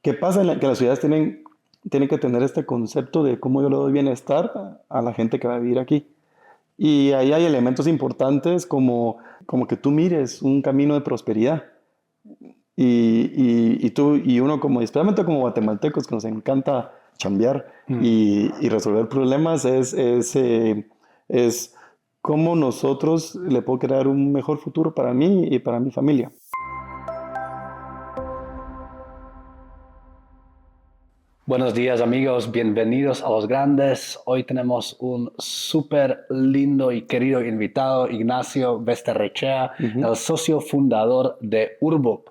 ¿Qué pasa? Que las ciudades tienen que tener este concepto de cómo yo le doy bienestar a la gente que va a vivir aquí. Y ahí hay elementos importantes como que tú mires un camino de prosperidad. Y uno como, especialmente como guatemaltecos que nos encanta chambear Mm. y resolver problemas, es cómo nosotros le puedo crear un mejor futuro para mí y para mi familia. Buenos días amigos, bienvenidos a Los Grandes. Hoy tenemos un súper lindo y querido invitado, Ignacio Besterrechea, Ujú, el socio fundador de Urbop.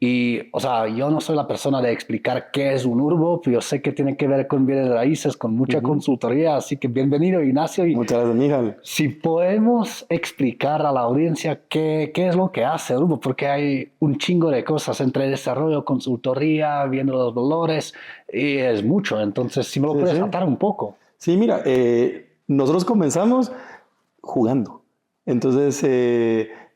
Y, o sea, yo no soy la persona de explicar qué es un Urbop, yo sé que tiene que ver con bienes raíces, con mucha ujú. consultoría, así que bienvenido Ignacio. Y Muchas gracias, Mijal. si podemos explicar a la audiencia qué es lo que hace Urbop, porque hay un chingo de cosas entre desarrollo, consultoría, viendo los valores, y es mucho. Entonces, si me lo Sí, puedes sí. atar un poco. Sí, mira, nosotros comenzamos jugando. Entonces,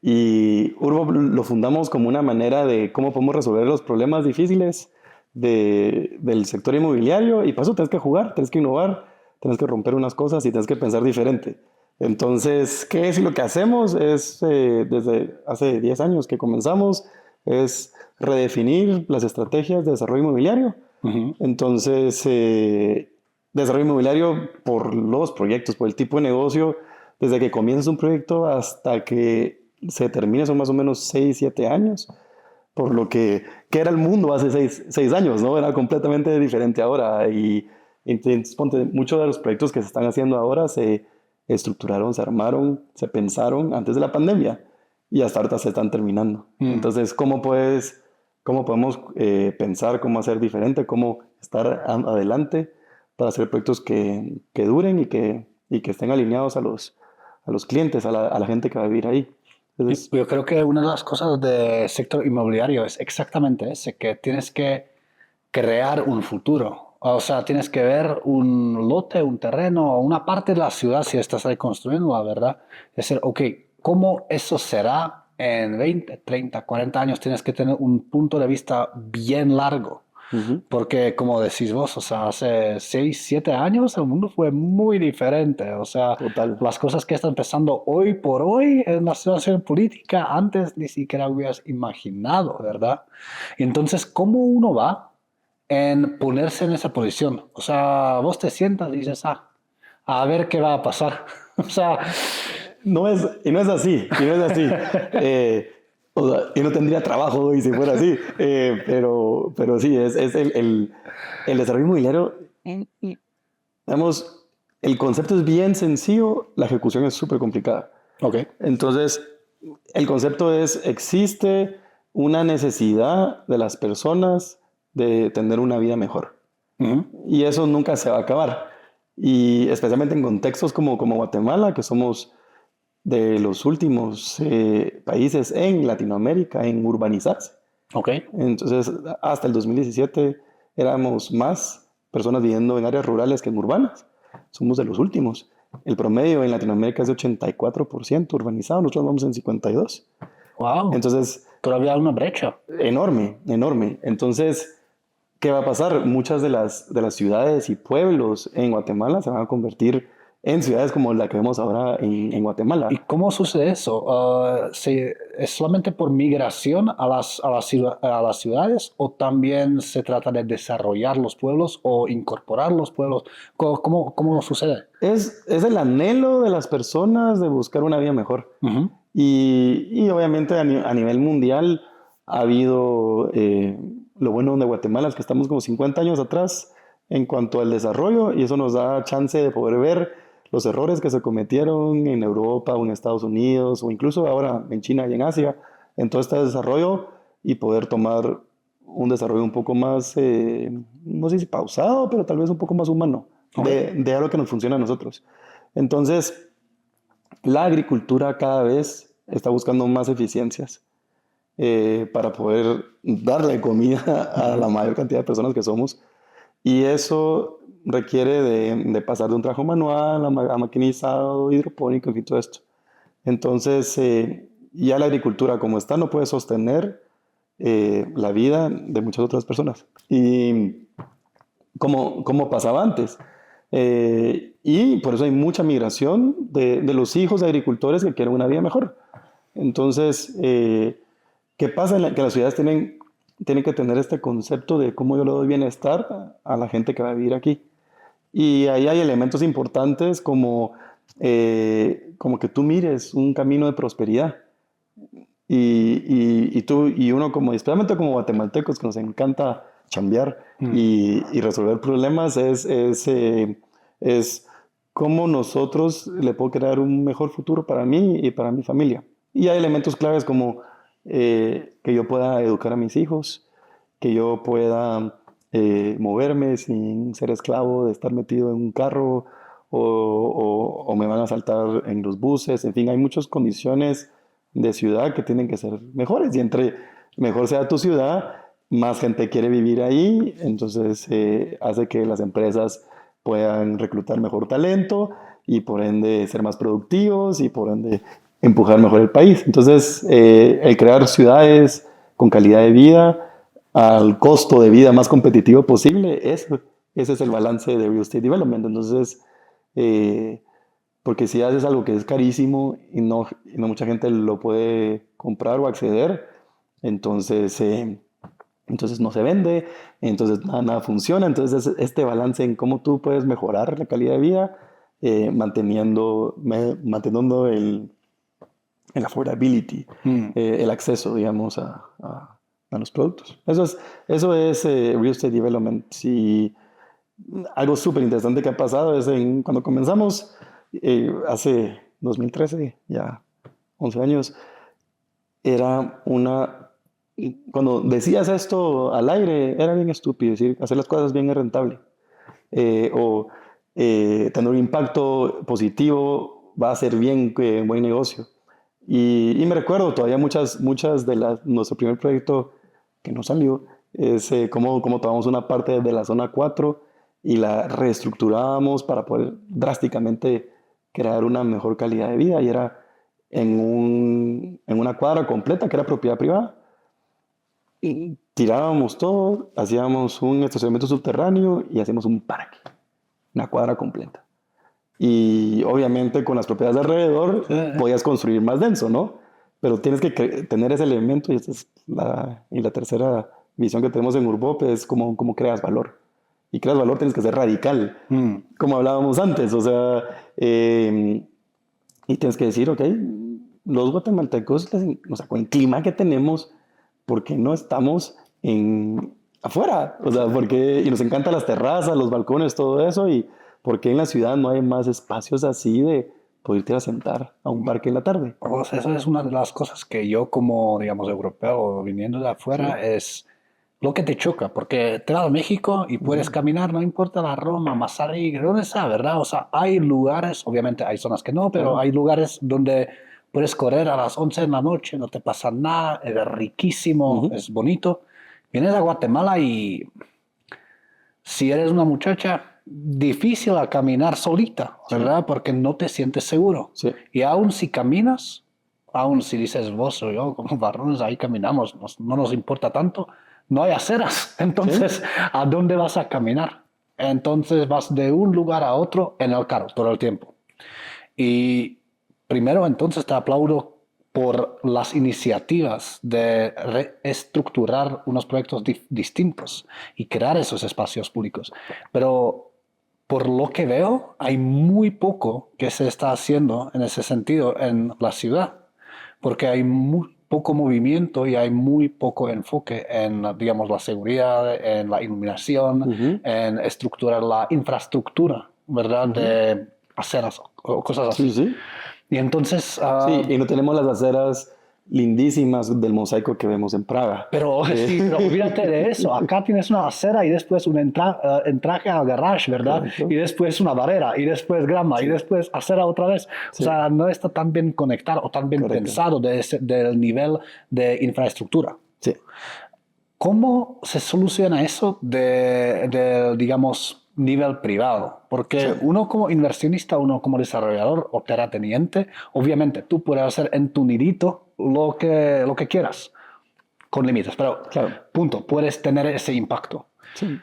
y Urbo lo fundamos como una manera de cómo podemos resolver los problemas difíciles del sector inmobiliario y para eso tienes que jugar, tienes que innovar, tienes que romper unas cosas y tienes que pensar diferente. Entonces, ¿qué es lo que hacemos? Desde hace 10 años que comenzamos, es redefinir las estrategias de desarrollo inmobiliario. Ujú. Entonces, desarrollo inmobiliario por los proyectos, por el tipo de negocio, desde que comienzas un proyecto hasta que se termine son más o menos 6 7 años, por lo que era el mundo hace 6 años, ¿no? Era completamente diferente ahora y entonces, ponte, muchos de los proyectos que se están haciendo ahora se estructuraron, se armaron, se pensaron antes de la pandemia y hasta ahorita se están terminando. Mm. Entonces, cómo podemos pensar, cómo hacer diferente, cómo estar adelante para hacer proyectos que duren y que estén alineados a los clientes, a la gente que va a vivir ahí? Entonces, Yo creo que una de las cosas del sector inmobiliario es exactamente ese, que tienes que crear un futuro. O sea, tienes que ver un lote, un terreno, una parte de la ciudad si estás ahí construyendo, la verdad. Es decir, ok, ¿cómo eso será en 20, 30, 40 años? Tienes que tener un punto de vista bien largo. ujú, Porque como decís vos, o sea, hace 6 7 años el mundo fue muy diferente. O sea, total. las cosas que están empezando hoy por hoy en la situación política, antes ni siquiera hubieras imaginado, ¿verdad? Y entonces, ¿cómo uno va en ponerse en esa posición? O sea, vos te sientas y dices, a ver qué va a pasar. O sea, No es así, y no es así. O sea, yo no tendría trabajo hoy si fuera así, pero sí, es el desarrollo inmobiliario, digamos, el concepto es bien sencillo, la ejecución es súper complicada. ok. Entonces, el concepto existe una necesidad de las personas de tener una vida mejor. Ujú. Y eso nunca se va a acabar. Y especialmente en contextos como Guatemala, que somos de los últimos países en Latinoamérica en urbanizarse. Ok. Entonces, hasta el 2017 éramos más personas viviendo en áreas rurales que en urbanas. Somos de los últimos. El promedio en Latinoamérica es de 84% urbanizado, nosotros vamos en 52%. Wow. Entonces, Todavía hay una brecha. enorme, enorme. Entonces, ¿qué va a pasar? Muchas de las ciudades y pueblos en Guatemala se van a convertir en ciudades como la que vemos ahora en ¿Y Guatemala. cómo sucede eso? ¿Es solamente por migración a las ciudades o también se trata de desarrollar los pueblos o incorporar los pueblos? ¿Cómo sucede? Es el anhelo de las personas de buscar una vida mejor. Ujú. Y obviamente a nivel mundial ha habido, lo bueno de Guatemala es que estamos como 50 años atrás en cuanto al desarrollo y eso nos da chance de poder ver los errores que se cometieron en Europa o en Estados Unidos o incluso ahora en China y en Asia, en todo este desarrollo y poder tomar un desarrollo un poco más, no sé si pausado, pero tal vez un poco más humano Ok. de algo que nos funciona a nosotros. Entonces, la agricultura cada vez está buscando más eficiencias para poder darle comida a la Ujú. mayor cantidad de personas que somos. Y eso requiere de pasar de un trabajo manual a maquinizado, hidropónico, en fin, todo esto. Entonces, ya la agricultura como está no puede sostener la vida de muchas otras personas. Y como pasaba antes. Y por eso hay mucha migración de los hijos de agricultores que quieren una vida mejor. Entonces, ¿qué pasa? Que las ciudades tienen que tener este concepto de cómo yo le doy bienestar a la gente que va a vivir aquí. Y ahí hay elementos importantes como que tú mires un camino de prosperidad. Y uno especialmente como guatemaltecos que nos encanta chambear y resolver problemas, es cómo nosotros le puedo crear un mejor futuro para mí y para mi familia. Y hay elementos claves como que yo pueda educar a mis hijos, que yo pueda moverme sin ser esclavo de estar metido en un carro o me van a saltar en los buses. En fin, hay muchas condiciones de ciudad que tienen que ser mejores. Y entre mejor sea tu ciudad, más gente quiere vivir ahí. Entonces hace que las empresas puedan reclutar mejor talento y por ende ser más productivos y por ende empujar mejor el país. Entonces, el crear ciudades con calidad de vida al costo de vida más competitivo posible, ese es el balance de Real Estate Development. Entonces, eh, porque si haces algo que es carísimo y no mucha gente lo puede comprar o acceder, entonces, entonces no se vende, entonces nada funciona. Entonces este balance en cómo tú puedes mejorar la calidad de vida manteniendo el affordability, el acceso, digamos, a los productos. Eso es Real Estate Development. Sí, algo súper interesante que ha pasado es cuando comenzamos, hace 2013, ya 11 años, era cuando decías esto al aire, era bien estúpido, decir, hacer las cosas bien es rentable. O tener un impacto positivo va a ser bien, buen negocio. Y me recuerdo todavía muchas nuestro primer proyecto que no salió, es cómo tomamos una parte de la zona 4 y la reestructurábamos para poder drásticamente crear una mejor calidad de vida. Y era en una cuadra completa que era propiedad privada. Y tirábamos todo, hacíamos un estacionamiento subterráneo y hacíamos un parque, una cuadra completa. Y obviamente con las propiedades de alrededor podías construir más denso, ¿no? Pero tienes que tener ese elemento y esta es la tercera visión que tenemos en Urbop, es cómo creas valor. Y creas valor tienes que ser radical, como hablábamos antes, o sea, y tienes que decir, ok, los guatemaltecos, o sea, con el clima que tenemos, ¿por qué no estamos afuera? O sea, y nos encantan las terrazas, los balcones, todo eso, y ¿por qué en la ciudad no hay más espacios así de poderte ir a sentar a un parque en la tarde? O sea, eso es una de las cosas que yo como, digamos, europeo viniendo de afuera Sí. es lo que te choca, porque te vas a México y puedes caminar, no importa la Roma, Mazarik, donde sea, ¿verdad? O sea, hay lugares, obviamente hay zonas que no, pero Claro. hay lugares donde puedes correr a las 11 de la noche, no te pasa nada, es riquísimo, es bonito. Vienes a Guatemala y si eres una muchacha, difícil a caminar solita, ¿verdad? Sí. Porque no te sientes seguro. Sí. Y aún si caminas, aún si dices vos o yo, como varones, ahí caminamos, no nos importa tanto, no hay aceras. Entonces, ¿a dónde vas a caminar? Entonces vas de un lugar a otro en el carro todo el tiempo. Y primero, entonces te aplaudo por las iniciativas de reestructurar unos proyectos distintos y crear esos espacios públicos. Pero por lo que veo, hay muy poco que se está haciendo en ese sentido en la ciudad, porque hay muy poco movimiento y hay muy poco enfoque en, digamos, la seguridad, en la iluminación, en estructurar la infraestructura, ¿verdad? De aceras o cosas Sí, así. sí. Y entonces, Sí, y no tenemos las aceras lindísimas del mosaico que vemos en Praga. pero sí, pero olvídate de eso. Acá tienes una acera y después un entraje al garage, ¿verdad? Correcto. Y después una barrera, y después grama, y después acera otra vez. Sí. O sea, no está tan bien conectado o tan bien Correcto. pensado del nivel de infraestructura. Sí. ¿Cómo se soluciona eso digamos, nivel privado? Porque uno como inversionista, uno como desarrollador o terrateniente, obviamente tú puedes hacer en tu nidito lo que quieras. con límites, pero Claro. punto, puedes tener ese impacto. Sí.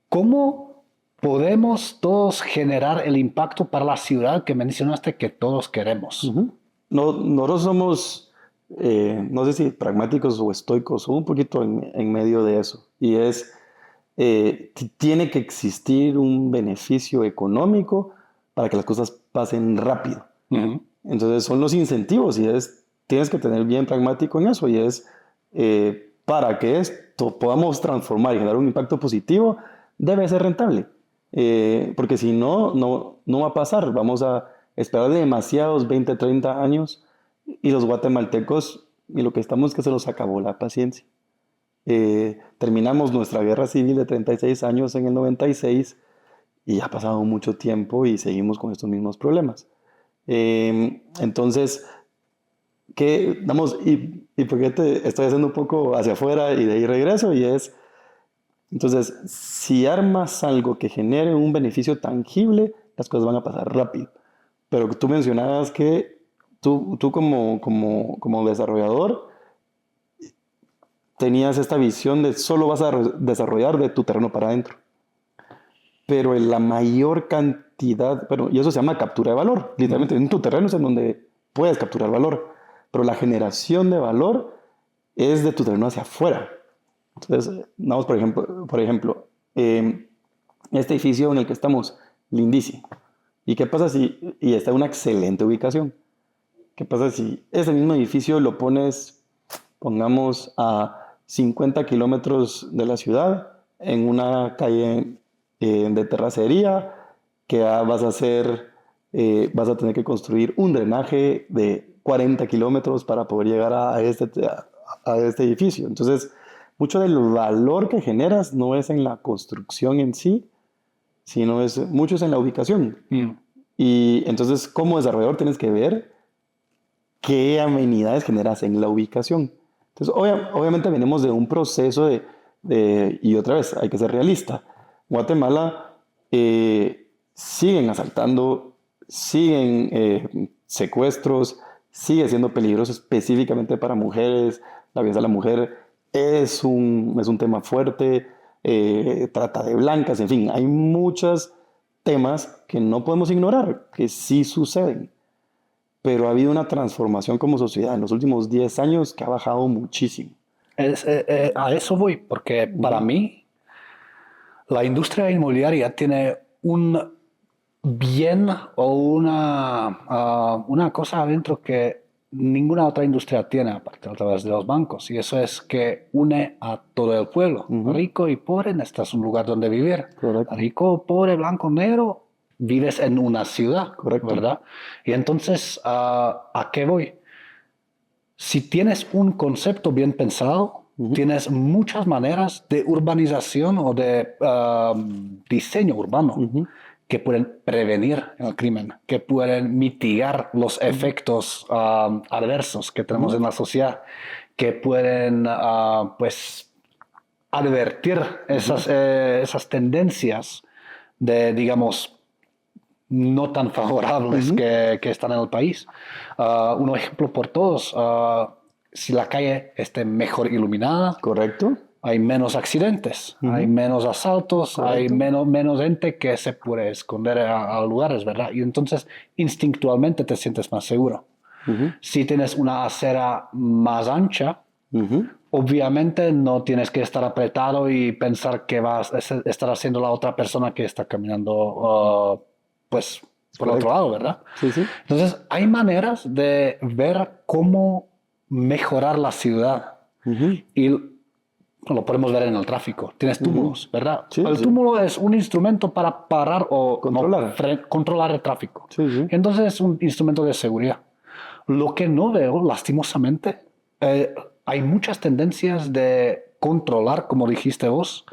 ¿Cómo podemos todos generar el impacto para la ciudad que mencionaste que todos queremos? Ujú. Nosotros somos, no sé si pragmáticos o estoicos, o un poquito en medio de eso. Y es, tiene que existir un beneficio económico para que las cosas pasen rápido. Ujú. Entonces son los incentivos y tienes que tener bien pragmático en eso y es para que esto podamos transformar y generar un impacto positivo, debe ser rentable. Porque si no, no va a pasar. Vamos a esperar demasiados 20, 30 años y los guatemaltecos y lo que estamos es que se nos acabó la paciencia. Terminamos nuestra guerra civil de 36 años en el 96 y ha pasado mucho tiempo y seguimos con estos mismos problemas. Entonces, y por qué te estoy haciendo un poco hacia afuera y de ahí regreso? Y es, entonces, si armas algo que genere un beneficio tangible, las cosas van a pasar rápido. Pero tú mencionabas que tú como desarrollador tenías esta visión de solo vas a desarrollar de tu terreno para adentro. Pero en la mayor cantidad, bueno, y eso se llama captura de valor. Literalmente, en tu terreno es en donde puedes capturar valor. Pero la generación de valor es de tu terreno hacia afuera. Entonces, vamos, por ejemplo este edificio en el que estamos, lindísimo. ¿Y qué pasa y está en una excelente ubicación? ¿Qué pasa si ese mismo edificio lo pones, pongamos, a 50 kilómetros de la ciudad, en una calle de terracería, que vas a tener que construir un drenaje de 40 kilómetros para poder llegar a este edificio? Entonces, mucho del valor que generas no es en la construcción en sí, sino mucho es en la ubicación. Mm. Y entonces, como desarrollador, tienes que ver qué amenidades generas en la ubicación. Entonces, obviamente venimos de un proceso y otra vez, hay que ser realista. Guatemala siguen asaltando, siguen secuestros, sigue siendo peligroso específicamente para mujeres. La violencia a la mujer es un tema fuerte, trata de blancas, en fin, hay muchos temas que no podemos ignorar, que sí suceden. Pero ha habido una transformación como sociedad en los últimos 10 años que ha bajado muchísimo. A eso voy, porque para mí la industria inmobiliaria tiene un bien o una cosa adentro que ninguna otra industria tiene, aparte a través de los bancos, y eso es que une a todo el pueblo, rico y pobre, necesitas un lugar donde vivir. Correcto. Rico, pobre, blanco, negro, vives en una ciudad, Correcto. ¿verdad? Y entonces, ¿a qué voy? Si tienes un concepto bien pensado, tienes muchas maneras de urbanización o de diseño urbano que pueden prevenir el crimen, que pueden mitigar los efectos adversos que tenemos en la sociedad, que pueden pues advertir esas tendencias de, digamos, no tan favorables que están en el país. Un ejemplo por todos, si la calle esté mejor iluminada, Correcto. hay menos accidentes, hay menos asaltos, Correcto. hay menos gente que se puede esconder a lugares, ¿verdad? Y entonces instintualmente te sientes más seguro. Si tienes una acera más ancha, obviamente no tienes que estar apretado y pensar que vas a estar haciendo la otra persona que está caminando pues por el otro lado, ¿verdad? Sí, sí. Entonces hay maneras de ver cómo mejorar la ciudad y lo podemos ver en el tráfico. Tienes túmulos, ¿verdad? Sí, el túmulo es un instrumento para parar o controlar el tráfico. Sí, sí. Entonces es un instrumento de seguridad. Lo que no veo, lastimosamente, hay muchas tendencias de controlar, como dijiste vos,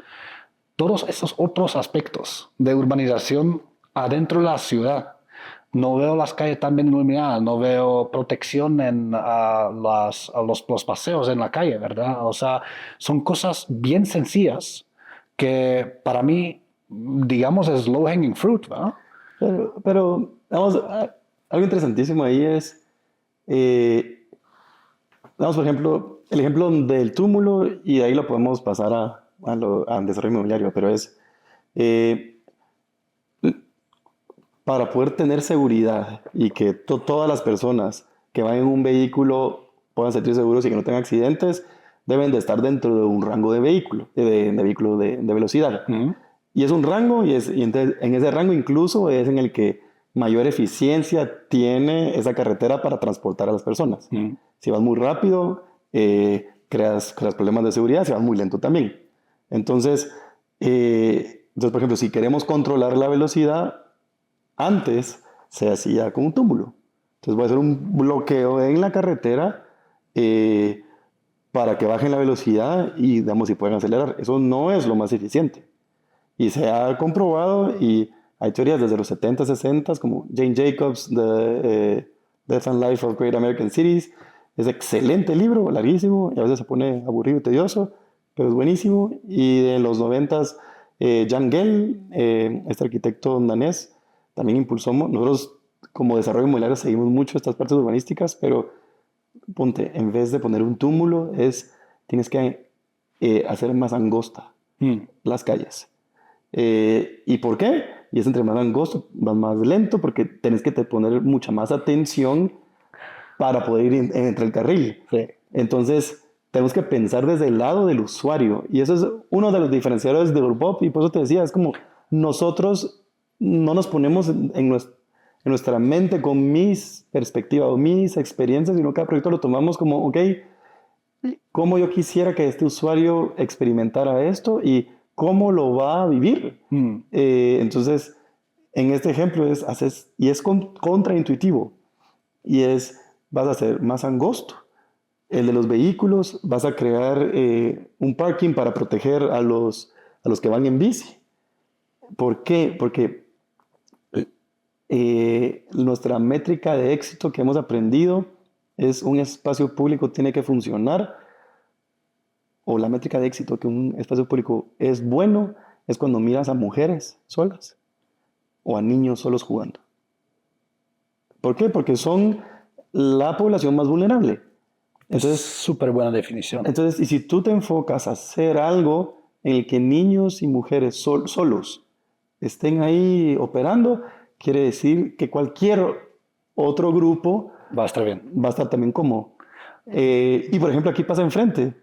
todos esos otros aspectos de urbanización adentro de la ciudad. No veo las calles tan bien iluminadas, no veo protección en los paseos en la calle, ¿verdad? O sea, son cosas bien sencillas que para mí, digamos, es low hanging fruit, ¿verdad? Pero vamos, algo interesantísimo ahí es, vamos, por ejemplo, el ejemplo del túmulo y de ahí lo podemos pasar al desarrollo inmobiliario, pero es eh, para poder tener seguridad y que todas las personas que van en un vehículo puedan sentir seguros y que no tengan accidentes, deben de estar dentro de un rango de vehículo, de vehículo de velocidad. Ujú. Y es un rango, y entonces en ese rango incluso es en el que mayor eficiencia tiene esa carretera para transportar a las personas. Ujú. Si vas muy rápido, creas problemas de seguridad, si vas muy lento también. Entonces, por ejemplo, si queremos controlar la velocidad, antes se hacía con un túmulo. Entonces voy a hacer un bloqueo en la carretera eh, para que bajen la velocidad y, digamos, si pueden acelerar. Eso no es lo más eficiente. Y se ha comprobado y hay teorías desde los 70, 60, como Jane Jacobs, Death and Life of Great American Cities. Es excelente libro, larguísimo, y a veces se pone aburrido y tedioso, pero es buenísimo. Y de los 90, Jan Gehl, este arquitecto danés, también impulsó. Nosotros, como desarrollo inmobiliario, seguimos mucho estas partes urbanísticas, pero ponte, en vez de poner un túmulo, tienes que hacer más angosta las calles. ¿Y por qué? Y es entre más angosto, vas más lento, porque tenés que poner mucha más atención para poder ir entre el carril. Sí. Entonces, tenemos que pensar desde el lado del usuario. Y eso es uno de los diferenciadores de Urbop. Y por eso te decía, es como nosotros no nos ponemos en nuestra mente con mis perspectivas o mis experiencias, sino cada proyecto lo tomamos como, ok, ¿cómo yo quisiera que este usuario experimentara esto y cómo lo va a vivir? Entonces, en este ejemplo es contraintuitivo y vas a hacer más angosto. El de los vehículos, vas a crear un parking para proteger a los que van en bici. ¿Por qué? Porque nuestra métrica de éxito que hemos aprendido es un espacio público tiene que funcionar, o la métrica de éxito que un espacio público es bueno es cuando miras a mujeres solas o a niños solos jugando. ¿Por qué? Porque son la población más vulnerable. Entonces, súper buena definición. Entonces, y si tú te enfocas a hacer algo en el que niños y mujeres solos estén ahí operando, quiere decir que cualquier otro grupo va a estar bien. Va a estar también cómodo. Y por ejemplo, aquí pasa enfrente.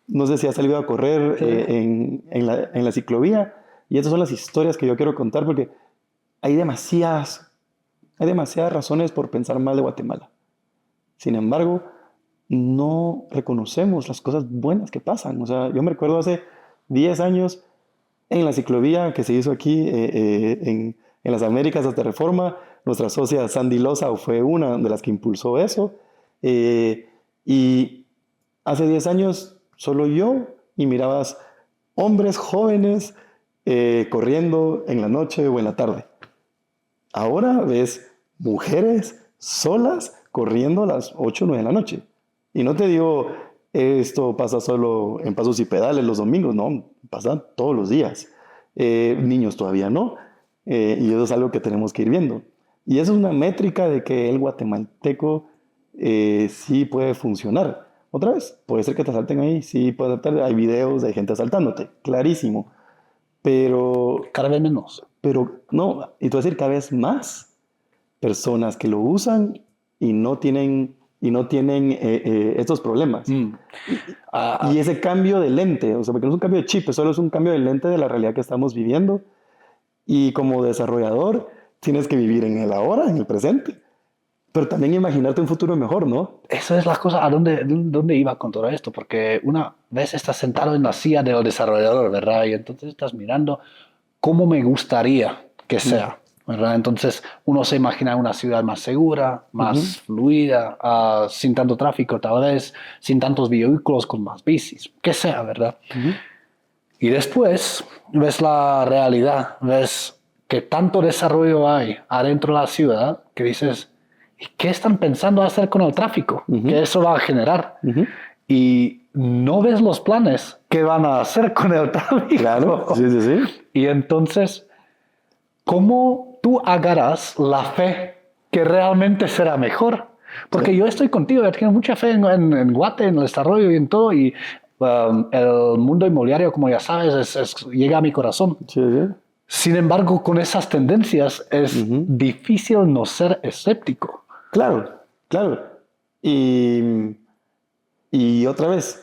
No sé si has salido a correr en la ciclovía. Y estas son las historias que yo quiero contar porque hay demasiadas razones por pensar mal de Guatemala. Sin embargo, no reconocemos las cosas buenas que pasan. O sea, yo me recuerdo hace 10 años en la ciclovía que se hizo aquí en las Américas hasta Reforma. Nuestra socia Sandy Loza fue una de las que impulsó eso. Y hace 10 años solo yo y mirabas hombres jóvenes corriendo en la noche o en la tarde. Ahora ves mujeres solas corriendo a las 8 o 9 de la noche. Y no te digo, esto pasa solo en Pasos y Pedales los domingos, no, pasa todos los días. Niños todavía no. Y eso es algo que tenemos que ir viendo. Y eso es una métrica de que el guatemalteco sí puede funcionar. Otra vez, puede ser que te asalten ahí, sí puede asaltar. Hay videos de gente asaltándote, clarísimo. Pero cada vez menos. Pero no, y tú vas a decir cada vez más personas que lo usan y no tienen estos problemas. Y ese cambio de lente, o sea, porque no es un cambio de chip, solo es un cambio de lente de la realidad que estamos viviendo. Y como desarrollador, tienes que vivir en el ahora, en el presente, pero también imaginarte un futuro mejor, ¿no? Eso es la cosa, ¿a dónde iba con todo esto? Porque una vez estás sentado en la silla del desarrollador, ¿verdad? Y entonces estás mirando cómo me gustaría que sea, ¿verdad? Entonces uno se imagina una ciudad más segura, más fluida, sin tanto tráfico tal vez, sin tantos vehículos con más bicis, que sea, ¿verdad? Y después ves la realidad, ves que tanto desarrollo hay adentro de la ciudad que dices, ¿y qué están pensando hacer con el tráfico? ¿Qué eso va a generar? Y no ves los planes que van a hacer con el tráfico. Claro, sí. Y entonces, ¿cómo tú agarras la fe que realmente será mejor? Porque Sí. yo estoy contigo, yo tengo mucha fe en Guate, en el desarrollo y en todo, y el mundo inmobiliario, como ya sabes, llega a mi corazón. Sí, sí. Sin embargo, con esas tendencias es Ujú. difícil no ser escéptico. Claro, claro. Y, y otra vez,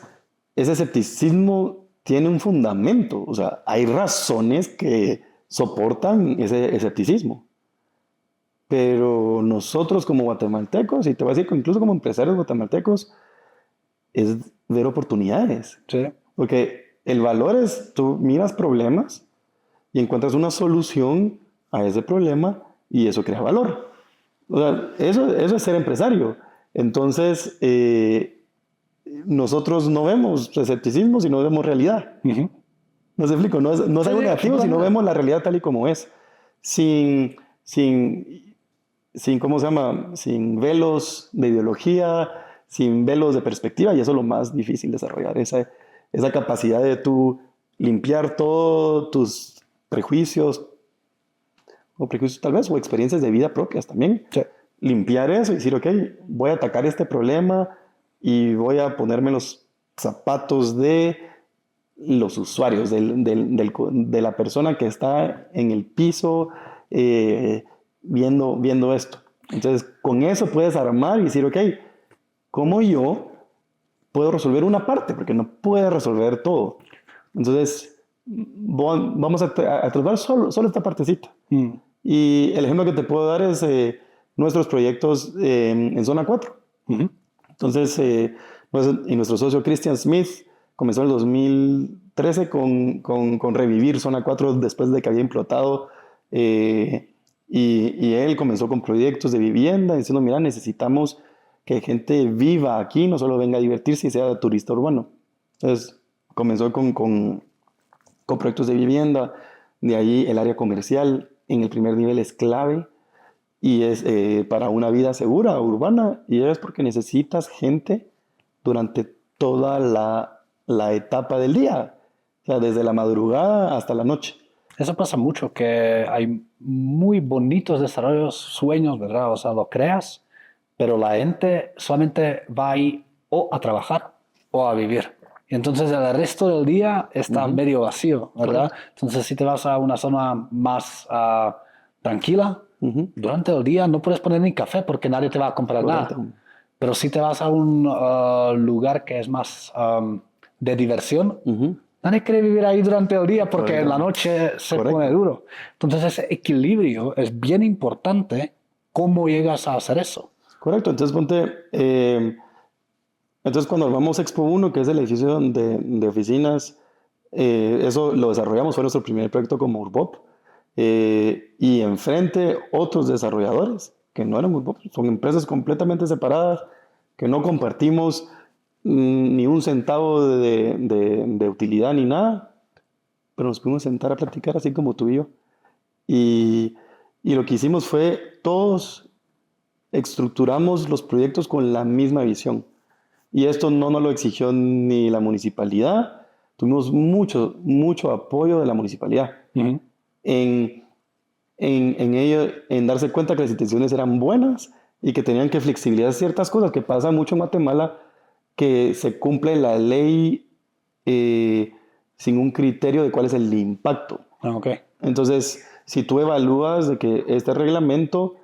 ese escepticismo tiene un fundamento. O sea, hay razones que soportan ese escepticismo. Pero nosotros como guatemaltecos, y te voy a decir que incluso como empresarios guatemaltecos, es ver oportunidades. Sí. Porque el valor es, tú miras problemas y encuentras una solución a ese problema y eso crea valor. O sea, eso es ser empresario. Entonces, nosotros no vemos escepticismo, sino vemos realidad. Ujú. No se explico, no es Sí, algo sí, negativo, sino absolutamente. vemos la realidad tal y como es. Sin, sin, sin, ¿cómo se llama? Sin velos de ideología, sin velos de perspectiva, y eso es lo más difícil desarrollar, esa capacidad de tú limpiar todos tus prejuicios, o prejuicios tal vez, o experiencias de vida propias también. Sí. Limpiar eso y decir, ok, voy a atacar este problema y voy a ponerme los zapatos de los usuarios, de la persona que está en el piso viendo esto. Entonces, con eso puedes armar y decir, ok, ¿cómo yo puedo resolver una parte? Porque no puede resolver todo. Entonces, vamos a tratar solo esta partecita. Mm. Y el ejemplo que te puedo dar es nuestros proyectos en Zona 4. Ujú. Entonces, y nuestro socio Christian Smith comenzó en el 2013 con Revivir Zona 4 después de que había implotado. Y él comenzó con proyectos de vivienda, diciendo, mira, necesitamos que gente viva aquí, no solo venga a divertirse y sea turista urbano. Entonces, comenzó con proyectos de vivienda, de ahí el área comercial en el primer nivel es clave y es para una vida segura, urbana, y es porque necesitas gente durante toda la etapa del día, o sea, desde la madrugada hasta la noche. Eso pasa mucho, que hay muy bonitos desarrollos, sueños, ¿verdad? O sea, lo creas, pero la gente solamente va ahí o a trabajar o a vivir. Y entonces el resto del día está Ujú, medio vacío, ¿verdad? correcto. Entonces si te vas a una zona más tranquila, Ujú, durante el día no puedes poner ni café porque nadie te va a comprar correcto. nada. Pero si te vas a un lugar que es más de diversión, Ujú, nadie quiere vivir ahí durante el día porque en la correcto. noche se pone Correcto. duro. Entonces ese equilibrio es bien importante. ¿Cómo llegas a hacer eso? Correcto. Entonces ponte, entonces cuando armamos Expo 1, que es el edificio de oficinas, eso lo desarrollamos, fue nuestro primer proyecto como Urbop. Y enfrente otros desarrolladores que no eran Urbop, son empresas completamente separadas, que no compartimos ni un centavo de utilidad ni nada, pero nos pudimos sentar a platicar así como tú y yo. Y, y lo que hicimos fue, todos estructuramos los proyectos con la misma visión. Y esto no nos lo exigió ni la municipalidad. Tuvimos mucho apoyo de la municipalidad Ujú. en, en ello, en darse cuenta que las intenciones eran buenas y que tenían que flexibilizar ciertas cosas, que pasa mucho en Guatemala, que se cumple la ley sin un criterio de cuál es el impacto. Ok. Entonces, si tú evalúas de que este reglamento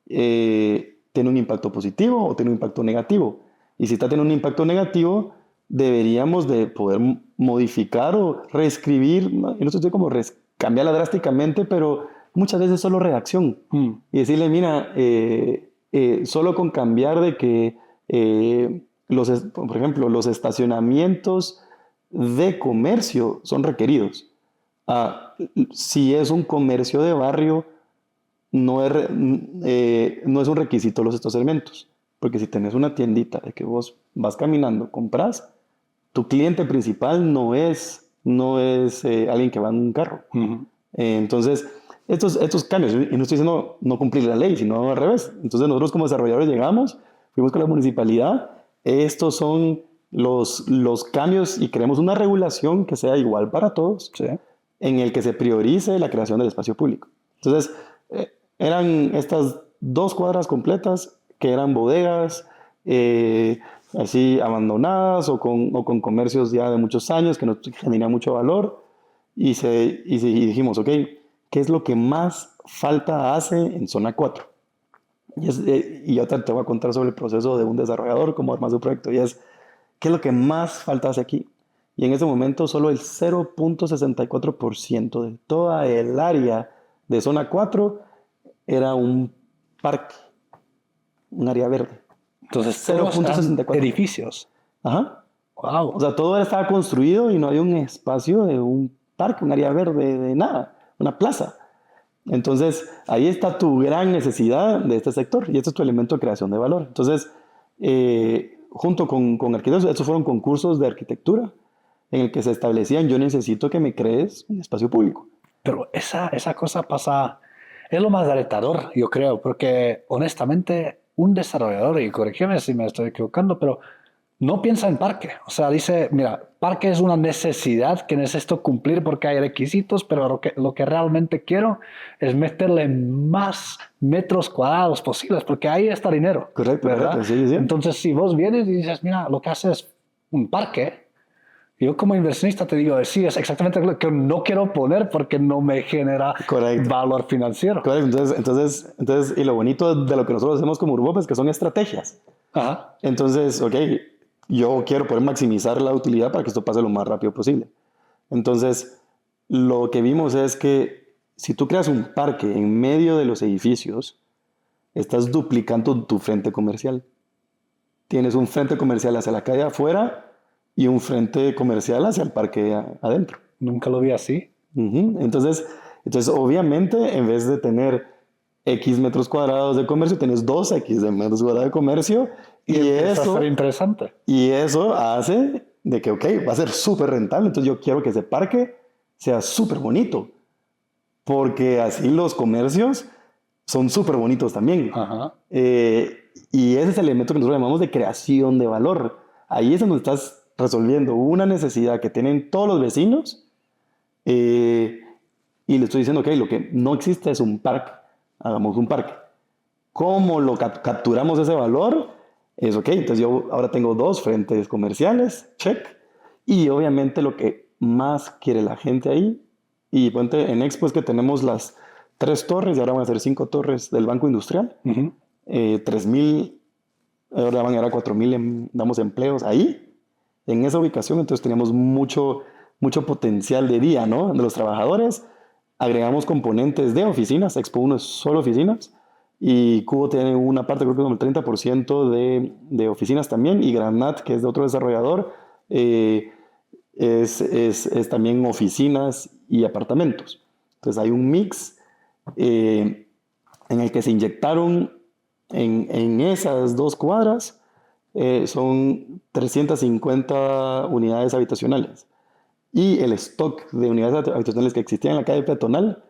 tiene un impacto positivo o tiene un impacto negativo, y si está teniendo un impacto negativo, deberíamos de poder modificar o reescribir, ¿no? Yo no estoy como cambiarla drásticamente, pero muchas veces solo redacción. Mm. Y decirle, mira, solo con cambiar de que, por ejemplo, los estacionamientos de comercio son requeridos. Ah, si es un comercio de barrio, no es un requisito los estacionamientos. Porque si tenés una tiendita de que vos vas caminando, compras, tu cliente principal no es alguien que va en un carro. Ujú. Entonces, estos cambios, y no estoy diciendo no cumplir la ley, sino al revés. Entonces, nosotros como desarrolladores llegamos, fuimos con la municipalidad, estos son los cambios y creemos una regulación que sea igual para todos, Sí. en el que se priorice la creación del espacio público. Entonces, eran estas 2 cuadras completas que eran bodegas así abandonadas o con comercios ya de muchos años que no generan mucho valor. Y dijimos, ok, ¿qué es lo que más falta hace en zona 4? Y yo te voy a contar sobre el proceso de un desarrollador, cómo armas un proyecto. Y es, ¿qué es lo que más falta hace aquí? Y en ese momento solo el 0.64% de toda el área de zona 4 era un parque, un área verde. Entonces, todos eran 0.64. edificios. Ajá. Wow. O sea, todo estaba construido y no había un espacio de un parque, un área verde, de nada, una plaza. Entonces, ahí está tu gran necesidad de este sector y este es tu elemento de creación de valor. Entonces, junto con arquitectos, estos fueron concursos de arquitectura en el que se establecían, yo necesito que me crees un espacio público. Pero esa cosa pasa, es lo más alentador, yo creo, porque honestamente un desarrollador, y corrígeme si me estoy equivocando, pero no piensa en parque. O sea, dice, mira, parque es una necesidad que necesito cumplir porque hay requisitos, pero lo que realmente quiero es meterle más metros cuadrados posibles, porque ahí está dinero. Correcto, ¿verdad? correcto, sí, sí. Entonces, si vos vienes y dices, mira, lo que haces es un parque, yo como inversionista te digo, sí, es exactamente lo que no quiero poner porque no me genera Correcto. valor financiero. Correcto. Entonces, y lo bonito de lo que nosotros hacemos como Urbop es que son estrategias. Ajá. Entonces, ok, yo quiero poder maximizar la utilidad para que esto pase lo más rápido posible. Entonces, lo que vimos es que si tú creas un parque en medio de los edificios, estás duplicando tu frente comercial. Tienes un frente comercial hacia la calle afuera y un frente comercial hacia el parque adentro. Nunca lo vi así. Entonces, obviamente, en vez de tener X metros cuadrados de comercio, tienes 2X de metros cuadrados de comercio y eso, interesante. y eso hace de que, ok, va a ser súper rentable. Entonces yo quiero que ese parque sea súper bonito, porque así los comercios son súper bonitos también. Ajá. Y ese es el elemento que nosotros llamamos de creación de valor. Ahí es donde estás resolviendo una necesidad que tienen todos los vecinos y le estoy diciendo, ok, lo que no existe es un parque, hagamos un parque. ¿Cómo lo capturamos ese valor? Es ok, entonces yo ahora tengo 2 frentes comerciales, check, y obviamente lo que más quiere la gente ahí, y ponte en Expo es que tenemos las 3 torres, y ahora van a ser 5 torres del Banco Industrial, 3,000, ahora van a llegar a 4,000, damos empleos ahí, en esa ubicación, entonces teníamos mucho potencial de día, ¿no? De los trabajadores, agregamos componentes de oficinas, Expo 1 es solo oficinas, y Cubo tiene una parte, creo que como el 30% de oficinas también, y Granat, que es de otro desarrollador, es también oficinas y apartamentos. Entonces hay un mix en el que se inyectaron en esas 2 cuadras, son 350 unidades habitacionales. Y el stock de unidades habitacionales que existía en la calle peatonal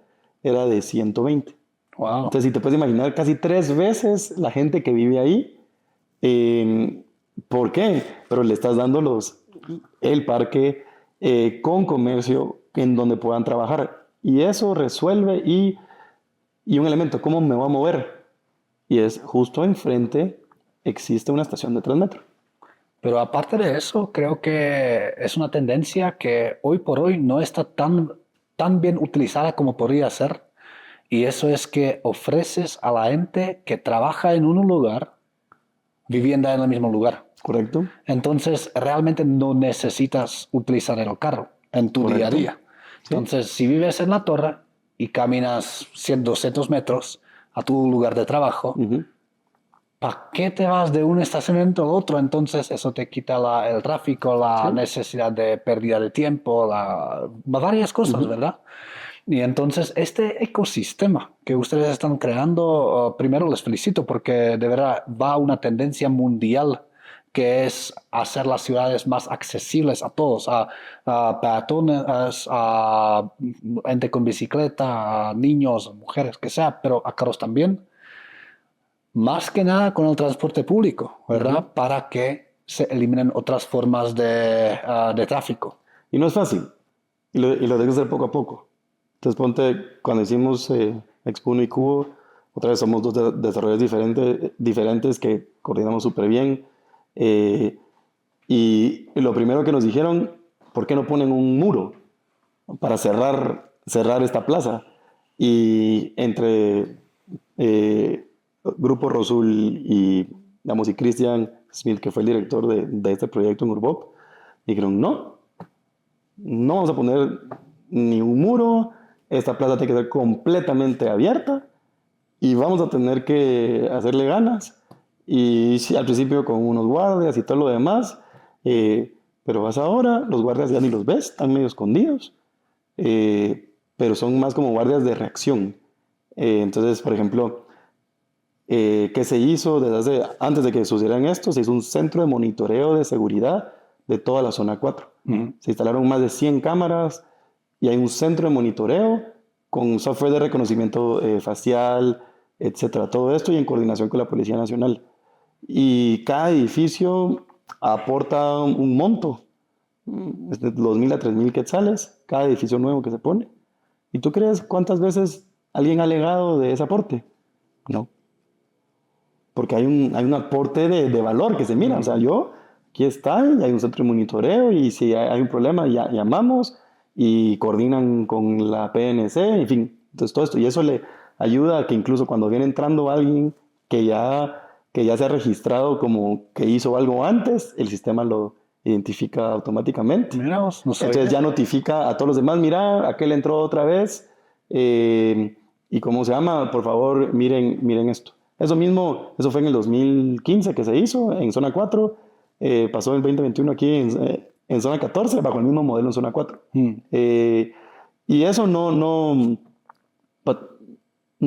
era de 120. Wow. Entonces, si te puedes imaginar, casi 3 veces la gente que vive ahí. ¿Por qué? Pero le estás dando el parque con comercio en donde puedan trabajar. Y eso resuelve y un elemento, ¿cómo me voy a mover? Y es justo enfrente existe una estación de Transmetro. Pero aparte de eso, creo que es una tendencia que hoy por hoy no está tan bien utilizada como podría ser. Y eso es que ofreces a la gente que trabaja en un lugar vivienda en el mismo lugar. ¿Correcto? Entonces, realmente no necesitas utilizar el carro en tu día a día. Entonces, si vives en la torre y caminas 100, 200 metros a tu lugar de trabajo, ¿para qué te vas de un estacionamiento a otro? Entonces, eso te quita el tráfico, la necesidad de pérdida de tiempo, varias cosas, ¿verdad? Y entonces este ecosistema que ustedes están creando, primero les felicito porque de verdad va a una tendencia mundial que es hacer las ciudades más accesibles a todos, a peatones, a gente con bicicleta, a niños, a mujeres, que sea, pero a carros también. Más que nada con el transporte público, ¿verdad? Para que se eliminen otras formas de tráfico. Y no es fácil. Y lo debes hacer poco a poco. Entonces, ponte, cuando hicimos Expo 1 y Cubo, otra vez somos dos desarrolladores diferentes que coordinamos súper bien. Y lo primero que nos dijeron, ¿por qué no ponen un muro para cerrar esta plaza? Y entre Grupo Rosul y, digamos, y Christian Smith, que fue el director de este proyecto en Urbop, dijeron, no vamos a poner ni un muro, esta plaza tiene que ser completamente abierta y vamos a tener que hacerle ganas. Y sí, al principio con unos guardias y todo lo demás, pero vas ahora, los guardias ya ni los ves, están medio escondidos, pero son más como guardias de reacción. Entonces, por ejemplo, ¿qué se hizo antes de que sucedieran esto? Se hizo un centro de monitoreo de seguridad de toda la zona 4. Se instalaron más de 100 cámaras y hay un centro de monitoreo con software de reconocimiento facial, etcétera. Todo esto y en coordinación con la Policía Nacional. Y cada edificio aporta un monto, de 2.000 a 3.000 quetzales, cada edificio nuevo que se pone. ¿Y tú crees cuántas veces alguien ha alegado de ese aporte? No. Porque hay un aporte de valor que se mira. O sea, aquí está, y hay un centro de monitoreo, y si hay un problema, llamamos y coordinan con la PNC, en fin. Entonces, todo esto. Y eso le ayuda a que incluso cuando viene entrando alguien que ya se ha registrado como que hizo algo antes, el sistema lo identifica automáticamente. Mira vos, no sabía. Entonces ya notifica a todos los demás, mira, aquel entró otra vez, y ¿cómo se llama? Por favor, miren esto. Eso fue en el 2015 que se hizo en zona 4, pasó en el 2021 aquí en zona 14, bajo el mismo modelo en zona 4. Y eso no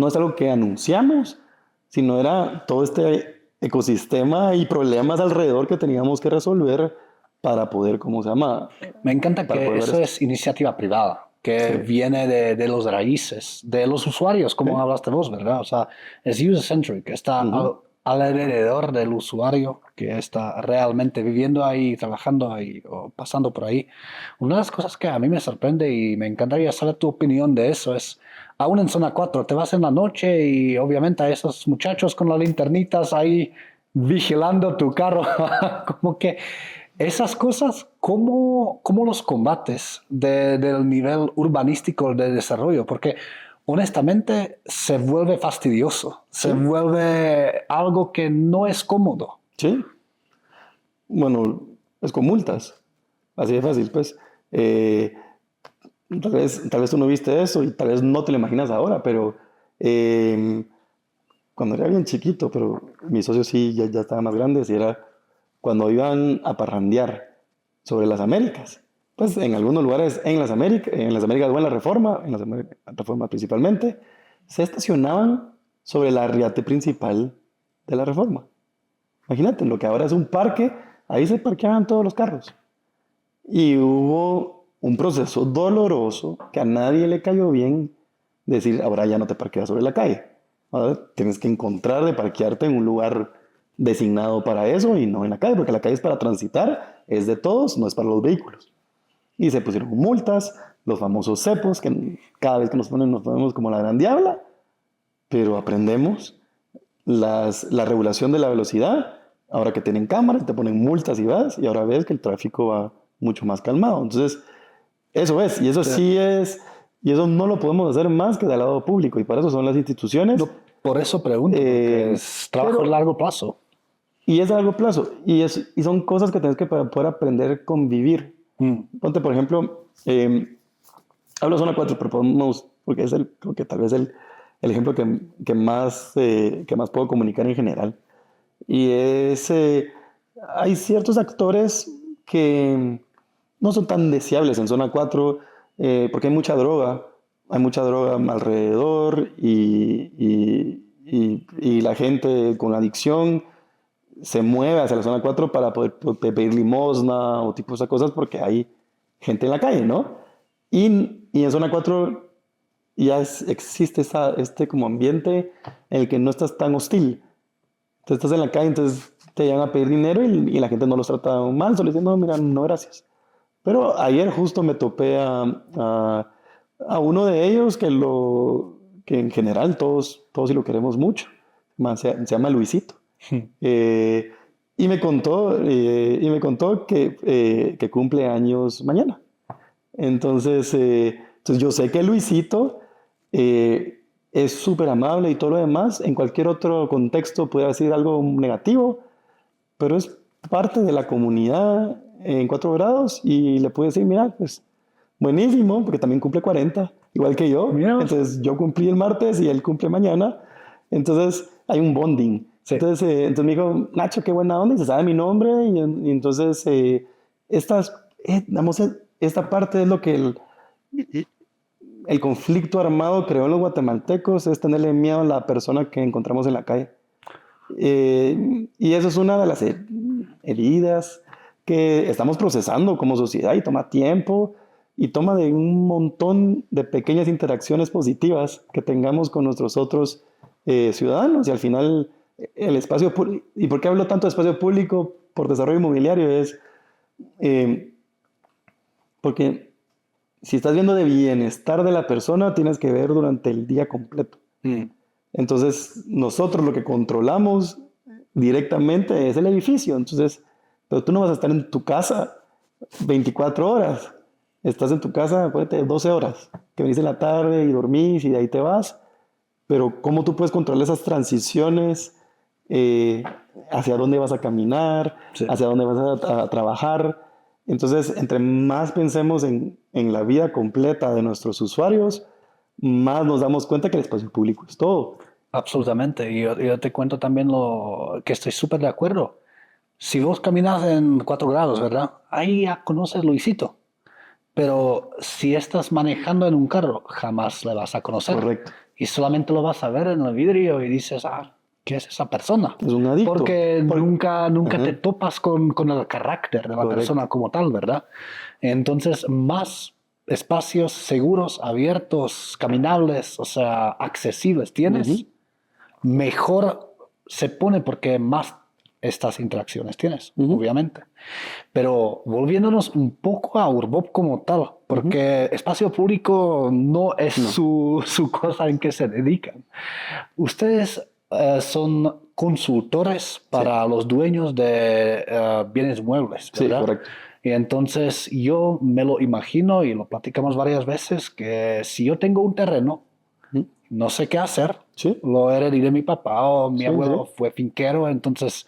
es algo que anunciamos, sino era todo este ecosistema y problemas alrededor que teníamos que resolver para poder, ¿cómo se llama? Me encanta que eso es iniciativa privada, que viene de los raíces, de los usuarios, como hablaste vos, ¿verdad? O sea, es user-centric, está alrededor del usuario que está realmente viviendo ahí, trabajando ahí o pasando por ahí. Una de las cosas que a mí me sorprende y me encantaría saber tu opinión de eso es, aún en zona 4, te vas en la noche y obviamente a esos muchachos con las linternitas ahí vigilando tu carro, como que esas cosas, ¿cómo los combates del nivel urbanístico de desarrollo? Porque honestamente se vuelve fastidioso, se vuelve algo que no es cómodo. Sí. Bueno, es con multas. Así de fácil, pues. Tal vez tú no viste eso y tal vez no te lo imaginas ahora, pero cuando era bien chiquito, pero mis socios sí ya estaban más grandes, y era cuando iban a parrandear sobre las Américas. Pues en algunos lugares en las Américas o en la Reforma, principalmente, se estacionaban sobre la riate principal de la Reforma. Imagínate, lo que ahora es un parque, ahí se parqueaban todos los carros. Y hubo un proceso doloroso que a nadie le cayó bien, decir, ahora ya no te parqueas sobre la calle. Ahora tienes que encontrar de parquearte en un lugar designado para eso y no en la calle, porque la calle es para transitar, es de todos, no es para los vehículos. Y se pusieron multas, los famosos cepos, que cada vez que nos ponemos como la gran diabla, pero aprendemos la regulación de la velocidad. Ahora que tienen cámaras, te ponen multas y vas, y ahora ves que el tráfico va mucho más calmado. Entonces, eso es, y eso sí es, y eso no lo podemos hacer más que del lado público, y para eso son las instituciones. No, por eso pregunto, porque es trabajo a largo plazo. Y es a largo plazo, y son cosas que tienes que poder aprender a convivir. Ponte, por ejemplo, hablo de zona 4, pero porque es creo que tal vez el ejemplo que más puedo comunicar en general. Y hay ciertos actores que no son tan deseables en zona 4, porque hay mucha droga alrededor, y la gente con adicción se mueve hacia la zona 4 para poder pedir limosna o tipo de esas cosas, porque hay gente en la calle, ¿no? Y en zona 4 ya existe este como ambiente en el que no estás tan hostil. Tú estás en la calle, entonces te llegan a pedir dinero y la gente no los trata mal, solo diciendo, no, mira, no, gracias. Pero ayer justo me topé a uno de ellos que que en general todos sí lo queremos mucho. Se llama Luisito. Y me contó que cumple años mañana. Entonces yo sé que Luisito es súper amable y todo lo demás. En cualquier otro contexto puede decir algo negativo, pero es parte de la comunidad en 4 grados y le puede decir, mira, pues buenísimo, porque también cumple 40, igual que yo. Mira. Entonces yo cumplí el martes y él cumple mañana. Entonces hay un bonding. Sí. Entonces me dijo, Nacho, qué buena onda, y se sabe mi nombre. Y entonces esta parte es lo que el conflicto armado creó en los guatemaltecos, es tenerle miedo a la persona que encontramos en la calle. Y eso es una de las heridas que estamos procesando como sociedad y toma tiempo y toma de un montón de pequeñas interacciones positivas que tengamos con nuestros otros ciudadanos. Y al final el espacio público, ¿y por qué hablo tanto de espacio público por desarrollo inmobiliario? Es porque si estás viendo de bienestar de la persona, tienes que ver durante el día completo. Entonces, nosotros lo que controlamos directamente es el edificio. Entonces, pero tú no vas a estar en tu casa 24 horas. Estás en tu casa, acuérdate, 12 horas. Que venís en la tarde y dormís y de ahí te vas. Pero ¿cómo tú puedes controlar esas transiciones? Hacia dónde vas a caminar, sí, hacia dónde vas a trabajar. Entonces, entre más pensemos en la vida completa de nuestros usuarios, más nos damos cuenta que el espacio público es todo. Absolutamente. Y yo te cuento también lo que estoy súper de acuerdo. Si vos caminas en 4 grados, ¿verdad? Ahí ya conoces Luisito. Pero si estás manejando en un carro, jamás le vas a conocer. Correcto. Y solamente lo vas a ver en el vidrio y dices, ¿qué es esa persona? Es un adicto. Porque nunca te topas con el carácter de la persona como tal, ¿verdad? Entonces, más espacios seguros, abiertos, caminables, o sea, accesibles tienes, mejor se pone porque más estas interacciones tienes, obviamente. Pero volviéndonos un poco a Urbob como tal, porque espacio público no es su cosa en que se dedican. Ustedes son consultores para los dueños de bienes muebles, ¿verdad? Sí, correcto. Y entonces yo me lo imagino, y lo platicamos varias veces, que si yo tengo un terreno, no sé qué hacer, lo heredé de mi papá o mi abuelo fue finquero, entonces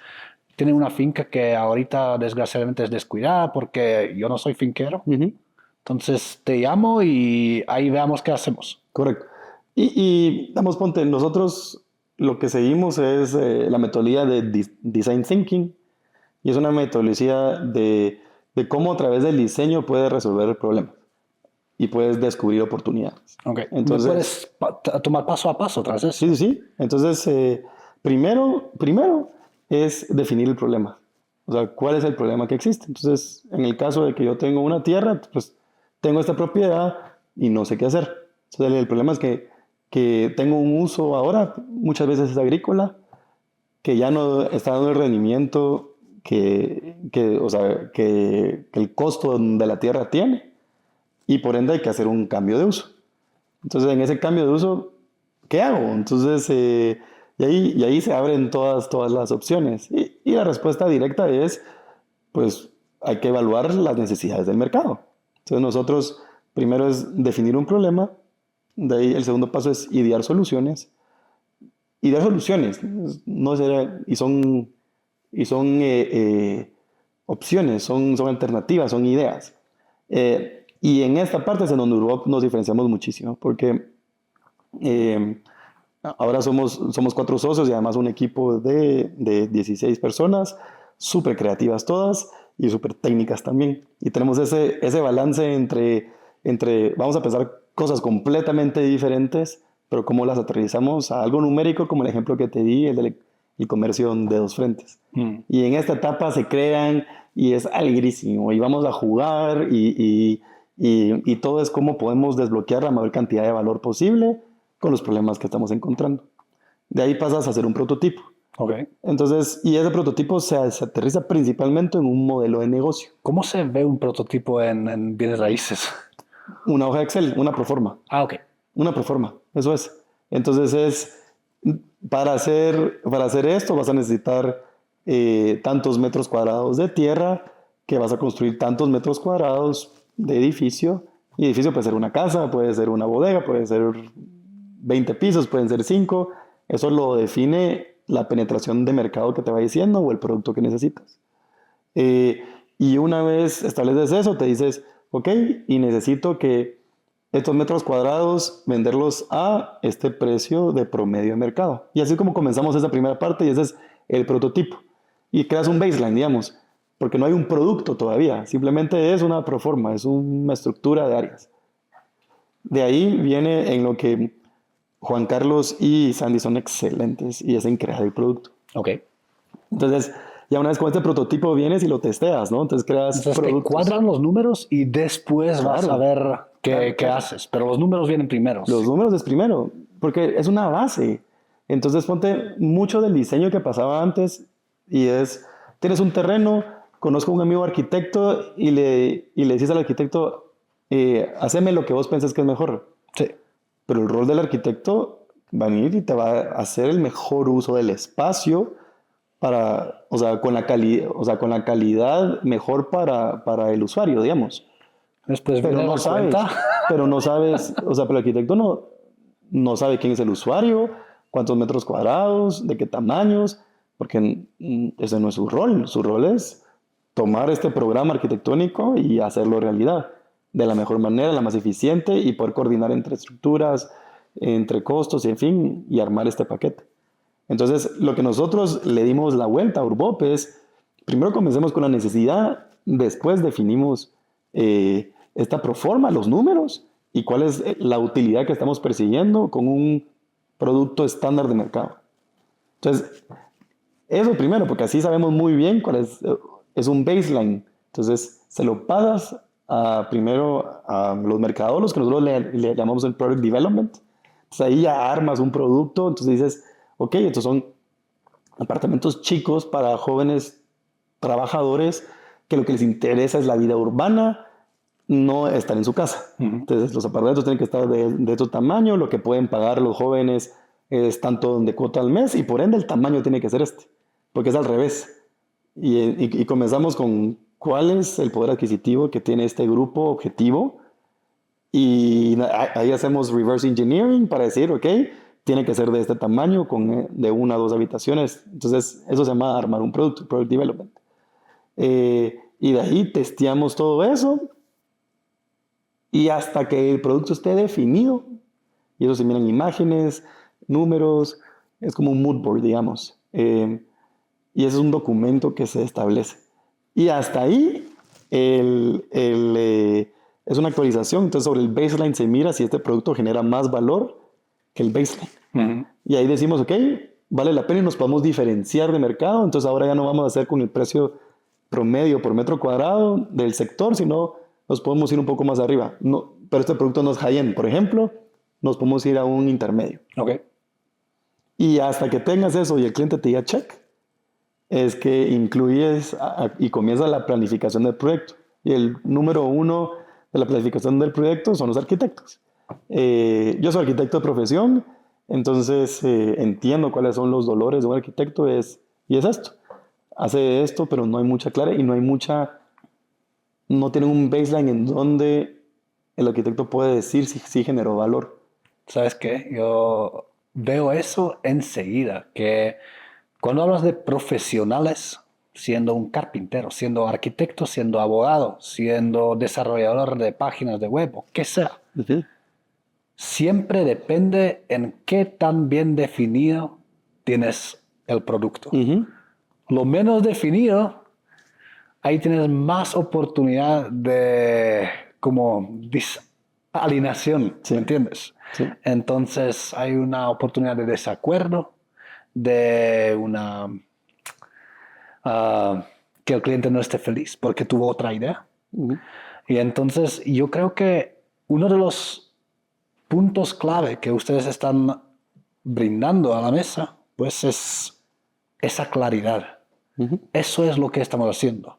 tiene una finca que ahorita desgraciadamente es descuidada porque yo no soy finquero. Entonces te llamo y ahí veamos qué hacemos. Correcto. Y damos, ponte, nosotros lo que seguimos es la metodología de Design Thinking, y es una metodología de cómo a través del diseño puedes resolver problemas y puedes descubrir oportunidades. Okay. Entonces, puedes tomar paso a paso tras eso. Sí. Entonces, primero es definir el problema. O sea, ¿cuál es el problema que existe? Entonces, en el caso de que yo tengo una tierra, pues tengo esta propiedad y no sé qué hacer. Entonces, el problema es que tengo un uso ahora, muchas veces es agrícola, que ya no está dando el rendimiento que el costo de la tierra tiene, y por ende hay que hacer un cambio de uso. Entonces, en ese cambio de uso, ¿qué hago? Entonces, y ahí se abren todas las opciones. Y la respuesta directa es, pues, hay que evaluar las necesidades del mercado. Entonces, nosotros primero es definir un problema, de ahí el segundo paso es idear soluciones. Idear soluciones, no será, y son opciones, son alternativas, son ideas. Y en esta parte es en donde Urbob nos diferenciamos muchísimo, porque ahora somos 4 socios y además un equipo de 16 personas, súper creativas todas y súper técnicas también. Y tenemos ese balance entre vamos a pensar cosas completamente diferentes, pero cómo las aterrizamos a algo numérico, como el ejemplo que te di, el del comercio de 2 frentes. Y en esta etapa se crean y es alegrísimo, y vamos a jugar y todo es cómo podemos desbloquear la mayor cantidad de valor posible con los problemas que estamos encontrando. De ahí pasas a hacer un prototipo. Okay. Entonces, y ese prototipo se aterriza principalmente en un modelo de negocio. ¿Cómo se ve un prototipo en bienes raíces? Una hoja de Excel, una proforma. Ok. Una proforma, eso es. Entonces para hacer esto vas a necesitar tantos metros cuadrados de tierra, que vas a construir tantos metros cuadrados de edificio. Y edificio puede ser una casa, puede ser una bodega, puede ser 20 pisos, pueden ser 5. Eso lo define la penetración de mercado que te va diciendo o el producto que necesitas. Y una vez estableces eso, te dices, ok, y necesito que estos metros cuadrados venderlos a este precio de promedio de mercado. Y así como comenzamos esa primera parte, y ese es el prototipo. Y creas un baseline, digamos, porque no hay un producto todavía, simplemente es una proforma, es una estructura de áreas. De ahí viene en lo que Juan Carlos y Sandy son excelentes, y es en crear el producto. Ok. Entonces, ya una vez con este prototipo vienes y lo testeas, ¿no? Entonces creas Entonces te productos. cuadran los números y después vas a ver qué Claro. haces. Pero los números vienen primero. Los números es primero, porque es una base. Entonces ponte mucho del diseño que pasaba antes y es, tienes un terreno, conozco a un amigo arquitecto y le dices al arquitecto, haceme lo que vos pensés que es mejor. Sí. Pero el rol del arquitecto va a venir y te va a hacer el mejor uso del espacio para, con la calidad mejor para el usuario, digamos. Después Pero viene no la sabes, cuenta. pero no sabes, pero el arquitecto no sabe quién es el usuario, cuántos metros cuadrados, de qué tamaños, porque ese no es su rol. Su rol es tomar este programa arquitectónico y hacerlo realidad de la mejor manera, la más eficiente, y poder coordinar entre estructuras, entre costos, y en fin, y armar este paquete. Entonces, lo que nosotros le dimos la vuelta a Urbop es, primero comencemos con la necesidad, después definimos esta proforma, los números, y cuál es la utilidad que estamos persiguiendo con un producto estándar de mercado. Entonces, eso primero, porque así sabemos muy bien cuál es un baseline. Entonces, se lo pagas primero a los mercadólogos, que nosotros le llamamos el product development. Entonces, ahí ya armas un producto, entonces dices, ok, estos son apartamentos chicos para jóvenes trabajadores que lo que les interesa es la vida urbana, no estar en su casa. Entonces, los apartamentos tienen que estar de tu tamaño, lo que pueden pagar los jóvenes es tanto de cuota al mes, y por ende el tamaño tiene que ser este, porque es al revés. Y comenzamos con cuál es el poder adquisitivo que tiene este grupo objetivo, y ahí hacemos reverse engineering para decir, ok, tiene que ser de este tamaño, de 1 a 2 habitaciones. Entonces, eso se llama armar un producto, product development. Y de ahí testeamos todo eso, y hasta que el producto esté definido, y eso se miran imágenes, números, es como un mood board, digamos. Y ese es un documento que se establece. Y hasta ahí es una actualización. Entonces, sobre el baseline se mira si este producto genera más valor que el baseline. Y ahí decimos, ok, vale la pena y nos podemos diferenciar de mercado. Entonces, ahora ya no vamos a hacer con el precio promedio por metro cuadrado del sector, sino nos podemos ir un poco más arriba. No, pero este producto no es high-end, por ejemplo, nos podemos ir a un intermedio. Ok. Y hasta que tengas eso y el cliente te diga check, es que incluyes y comienza la planificación del proyecto. Y el número 1 de la planificación del proyecto son los arquitectos. Yo soy arquitecto de profesión, entonces entiendo cuáles son los dolores de un arquitecto, y es esto. Hace esto, pero no hay mucha claridad y no tiene un baseline en donde el arquitecto puede decir si generó valor. ¿Sabes qué? Yo veo eso enseguida, que cuando hablas de profesionales, siendo un carpintero, siendo arquitecto, siendo abogado, siendo desarrollador de páginas de web o qué sea, siempre depende en qué tan bien definido tienes el producto. Lo menos definido, ahí tienes más oportunidad de como alineación, ¿me entiendes? Sí. Entonces hay una oportunidad de desacuerdo, de que el cliente no esté feliz porque tuvo otra idea. Y entonces yo creo que uno de los puntos clave que ustedes están brindando a la mesa, pues es esa claridad. Eso es lo que estamos haciendo.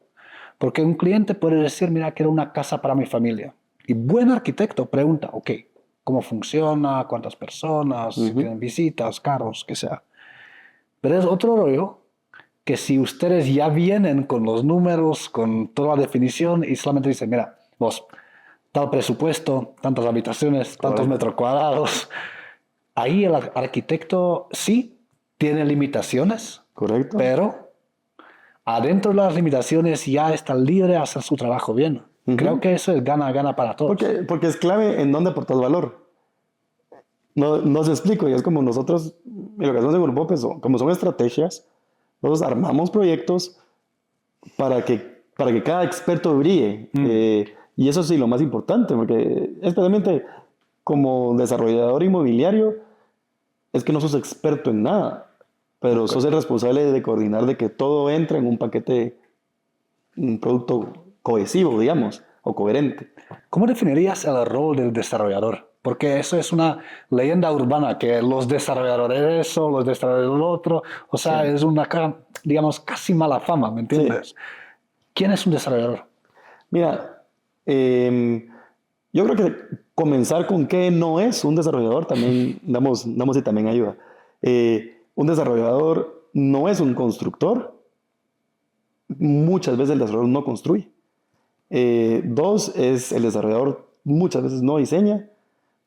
Porque un cliente puede decir, mira, quiero una casa para mi familia. Y buen arquitecto pregunta, ok, cómo funciona, cuántas personas, si tienen visitas, carros, que sea. Pero es otro rollo que si ustedes ya vienen con los números, con toda la definición y solamente dicen, mira, vos, tal presupuesto, tantas habitaciones, tantos metros cuadrados, ahí el arquitecto sí tiene limitaciones, Correcto. pero adentro de las limitaciones ya está libre de hacer su trabajo bien. Creo que eso es gana-gana para todos. Porque es clave en dónde aportas valor. No se explico, y es como nosotros, y lo que hacemos en Grupo, pues, como son estrategias, nosotros armamos proyectos para que cada experto brille. Y eso sí, lo más importante, porque especialmente como desarrollador inmobiliario, es que no sos experto en nada, pero sos el responsable de coordinar de que todo entre en un paquete, un producto cohesivo, digamos, o coherente. ¿Cómo definirías el rol del desarrollador? Porque eso es una leyenda urbana, que los desarrolladores eso, los desarrolladores lo otro, o sea, es una, digamos, casi mala fama, ¿me entiendes? Sí. ¿Quién es un desarrollador? Mira, yo creo que comenzar con qué no es un desarrollador también damos y también ayuda. Un desarrollador no es un constructor. Muchas veces el desarrollador no construye. Dos, es el desarrollador muchas veces no diseña,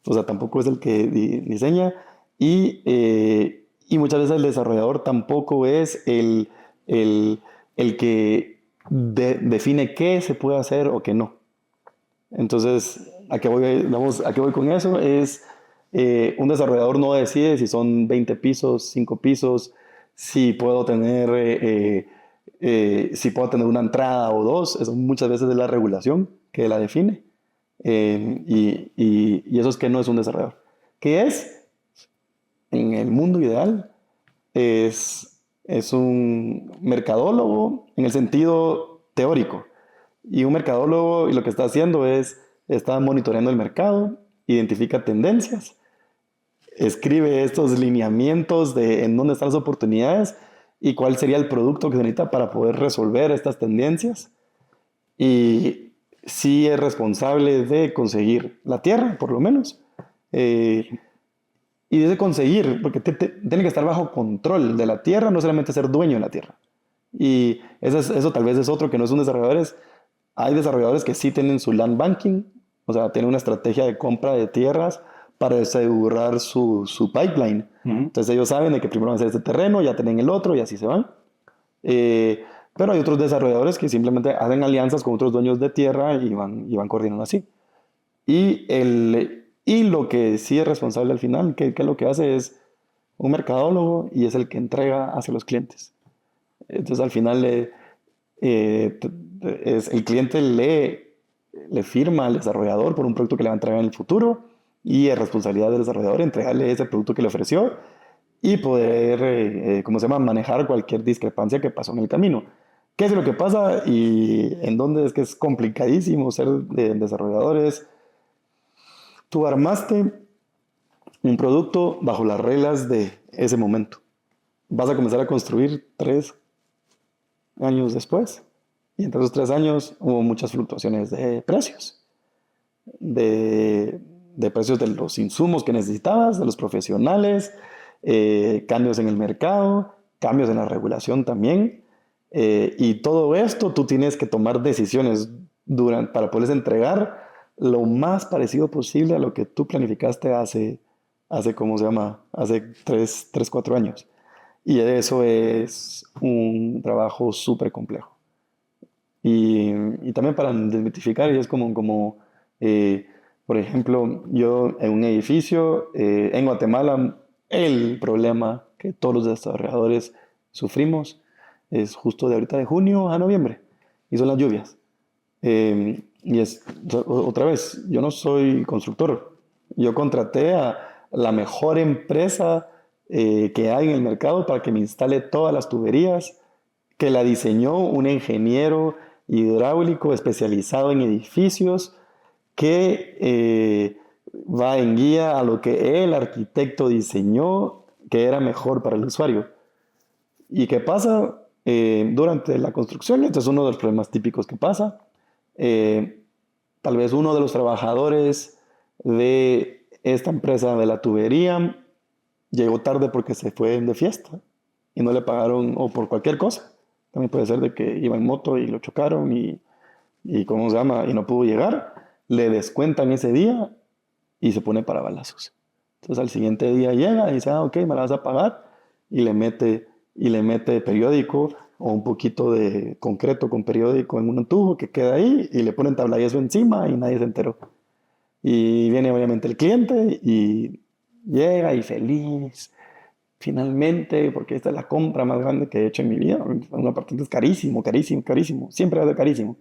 o sea, tampoco es el que diseña, y muchas veces el desarrollador tampoco es el que define qué se puede hacer o qué no. Entonces, ¿a qué voy con eso? Un desarrollador no decide si son 20 pisos, 5 pisos, si puedo tener una entrada o dos. Eso muchas veces es la regulación que la define. Y eso es que no es un desarrollador. ¿Qué es? En el mundo ideal es un mercadólogo en el sentido teórico. Y un mercadólogo lo que está haciendo está monitoreando el mercado, identifica tendencias, escribe estos lineamientos de en dónde están las oportunidades y cuál sería el producto que se necesita para poder resolver estas tendencias. Y sí es responsable de conseguir la tierra, por lo menos. Y de conseguir, porque tiene que estar bajo control de la tierra, no solamente ser dueño de la tierra. Y eso tal vez es otro que no es un desarrollador. Hay desarrolladores que sí tienen su land banking, o sea, tienen una estrategia de compra de tierras para asegurar su pipeline. Entonces ellos saben de que primero van a hacer este terreno, ya tienen el otro y así se van. Pero hay otros desarrolladores que simplemente hacen alianzas con otros dueños de tierra y van coordinando así. Y lo que sí es responsable al final, que lo que hace es un mercadólogo y es el que entrega hacia los clientes. Entonces al final el cliente le firma al desarrollador por un producto que le va a entregar en el futuro y es responsabilidad del desarrollador entregarle ese producto que le ofreció y poder, manejar cualquier discrepancia que pasó en el camino. ¿Qué es lo que pasa y en dónde es que es complicadísimo ser desarrolladores? Tú armaste un producto bajo las reglas de ese momento. Vas a comenzar a construir 3 años después. Y entre esos 3 años hubo muchas fluctuaciones de precios. De precios de los insumos que necesitabas, de los profesionales, cambios en el mercado, cambios en la regulación también. Y todo esto tú tienes que tomar decisiones para poderles entregar lo más parecido posible a lo que tú planificaste hace 3, 4 años. Y eso es un trabajo súper complejo. Y también para desmitificar, y es como por ejemplo, yo en un edificio en Guatemala, el problema que todos los desarrolladores sufrimos es justo de ahorita de junio a noviembre, y son las lluvias. Y es, otra vez, yo no soy constructor, yo contraté a la mejor empresa que hay en el mercado para que me instale todas las tuberías, que la diseñó un ingeniero hidráulico especializado en edificios, que va en guía a lo que el arquitecto diseñó que era mejor para el usuario. ¿Y qué pasa durante la construcción? Este es uno de los problemas típicos que pasa. Tal vez uno de los trabajadores de esta empresa de la tubería llegó tarde porque se fue de fiesta y no le pagaron, o por cualquier cosa. También puede ser de que iba en moto y lo chocaron y ¿cómo se llama? Y no pudo llegar. Le descuentan ese día y se pone para balazos. Entonces al siguiente día llega y dice, ok, me la vas a pagar. Y le mete periódico o un poquito de concreto con periódico en un tubo que queda ahí y le ponen tablayeso encima y nadie se enteró. Y viene obviamente el cliente y llega y feliz, finalmente, porque esta es la compra más grande que he hecho en mi vida. Un apartamento es carísimo, carísimo, carísimo, siempre va a ser carísimo.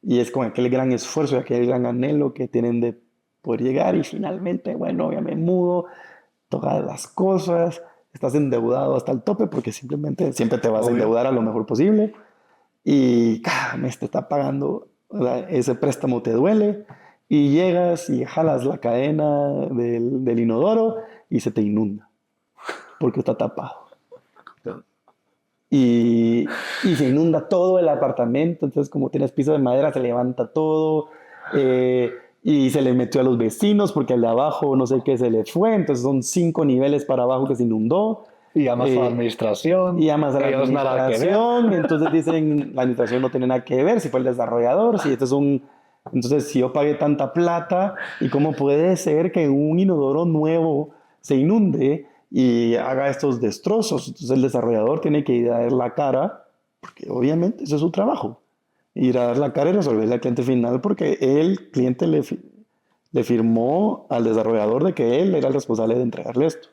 Y es con aquel gran esfuerzo y aquel gran anhelo que tienen de poder llegar y finalmente, bueno, ya me mudo, todas las cosas, estás endeudado hasta el tope porque simplemente siempre te vas a endeudar a lo mejor posible y cada mes te está pagando, ese préstamo te duele y llegas y jalas la cadena del inodoro y se te inunda porque está tapado. Y se inunda todo el apartamento, entonces como tienes piso de madera se levanta todo, y se le metió a los vecinos porque al de abajo no sé qué se le fue, entonces son 5 niveles para abajo que se inundó. Y llamas a la administración. Y llamas a la ellos nada que ver. administración, entonces dicen, la administración no tiene nada que ver, si fue el desarrollador, si este es un... Entonces, si yo pagué tanta plata, ¿y cómo puede ser que un inodoro nuevo se inunde y haga estos destrozos? Entonces, el desarrollador tiene que ir a dar la cara, porque obviamente eso es su trabajo, ir a dar la cara y resolverle al cliente final, porque el cliente le firmó al desarrollador de que él era el responsable de entregarle esto.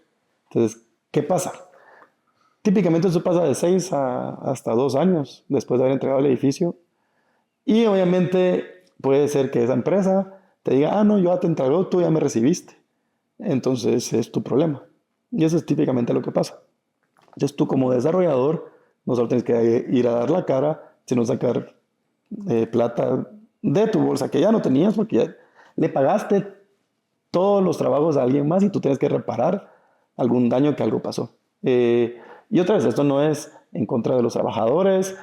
Entonces, ¿qué pasa? Típicamente eso pasa de 6 hasta 2 años después de haber entregado el edificio. Y obviamente puede ser que esa empresa te diga, no, yo ya te entrego, tú ya me recibiste. Entonces es tu problema. Y eso es típicamente lo que pasa. Entonces tú como desarrollador no solo tienes que ir a dar la cara, sino sacar plata de tu bolsa que ya no tenías porque ya le pagaste todos los trabajos a alguien más y tú tienes que reparar algún daño que algo pasó. Y otra vez, esto no es en contra de los trabajadores,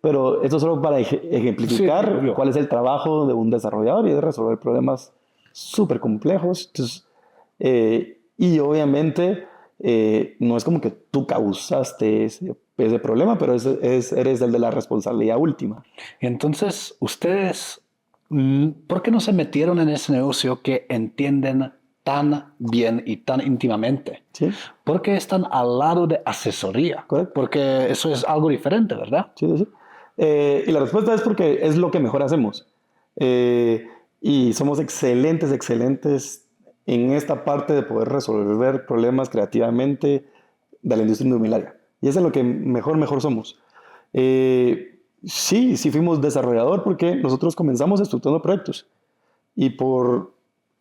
pero esto es solo para ejemplificar Sí, cuál es el trabajo de un desarrollador y es resolver problemas súper complejos. Entonces, y obviamente no es como que tú causaste ese problema, pero eres el de la responsabilidad última. Entonces, ustedes, ¿por qué no se metieron en ese negocio que entienden tan bien y tan íntimamente? ¿Sí? Porque están al lado de asesoría. ¿Correcto? Porque eso es algo diferente, ¿verdad? Sí, sí, sí. Y la respuesta es porque es lo que mejor hacemos. Y somos excelentes, excelentes en esta parte de poder resolver problemas creativamente de la industria inmobiliaria. Y eso es lo que mejor somos. Sí fuimos desarrollador porque nosotros comenzamos estructurando proyectos. Y por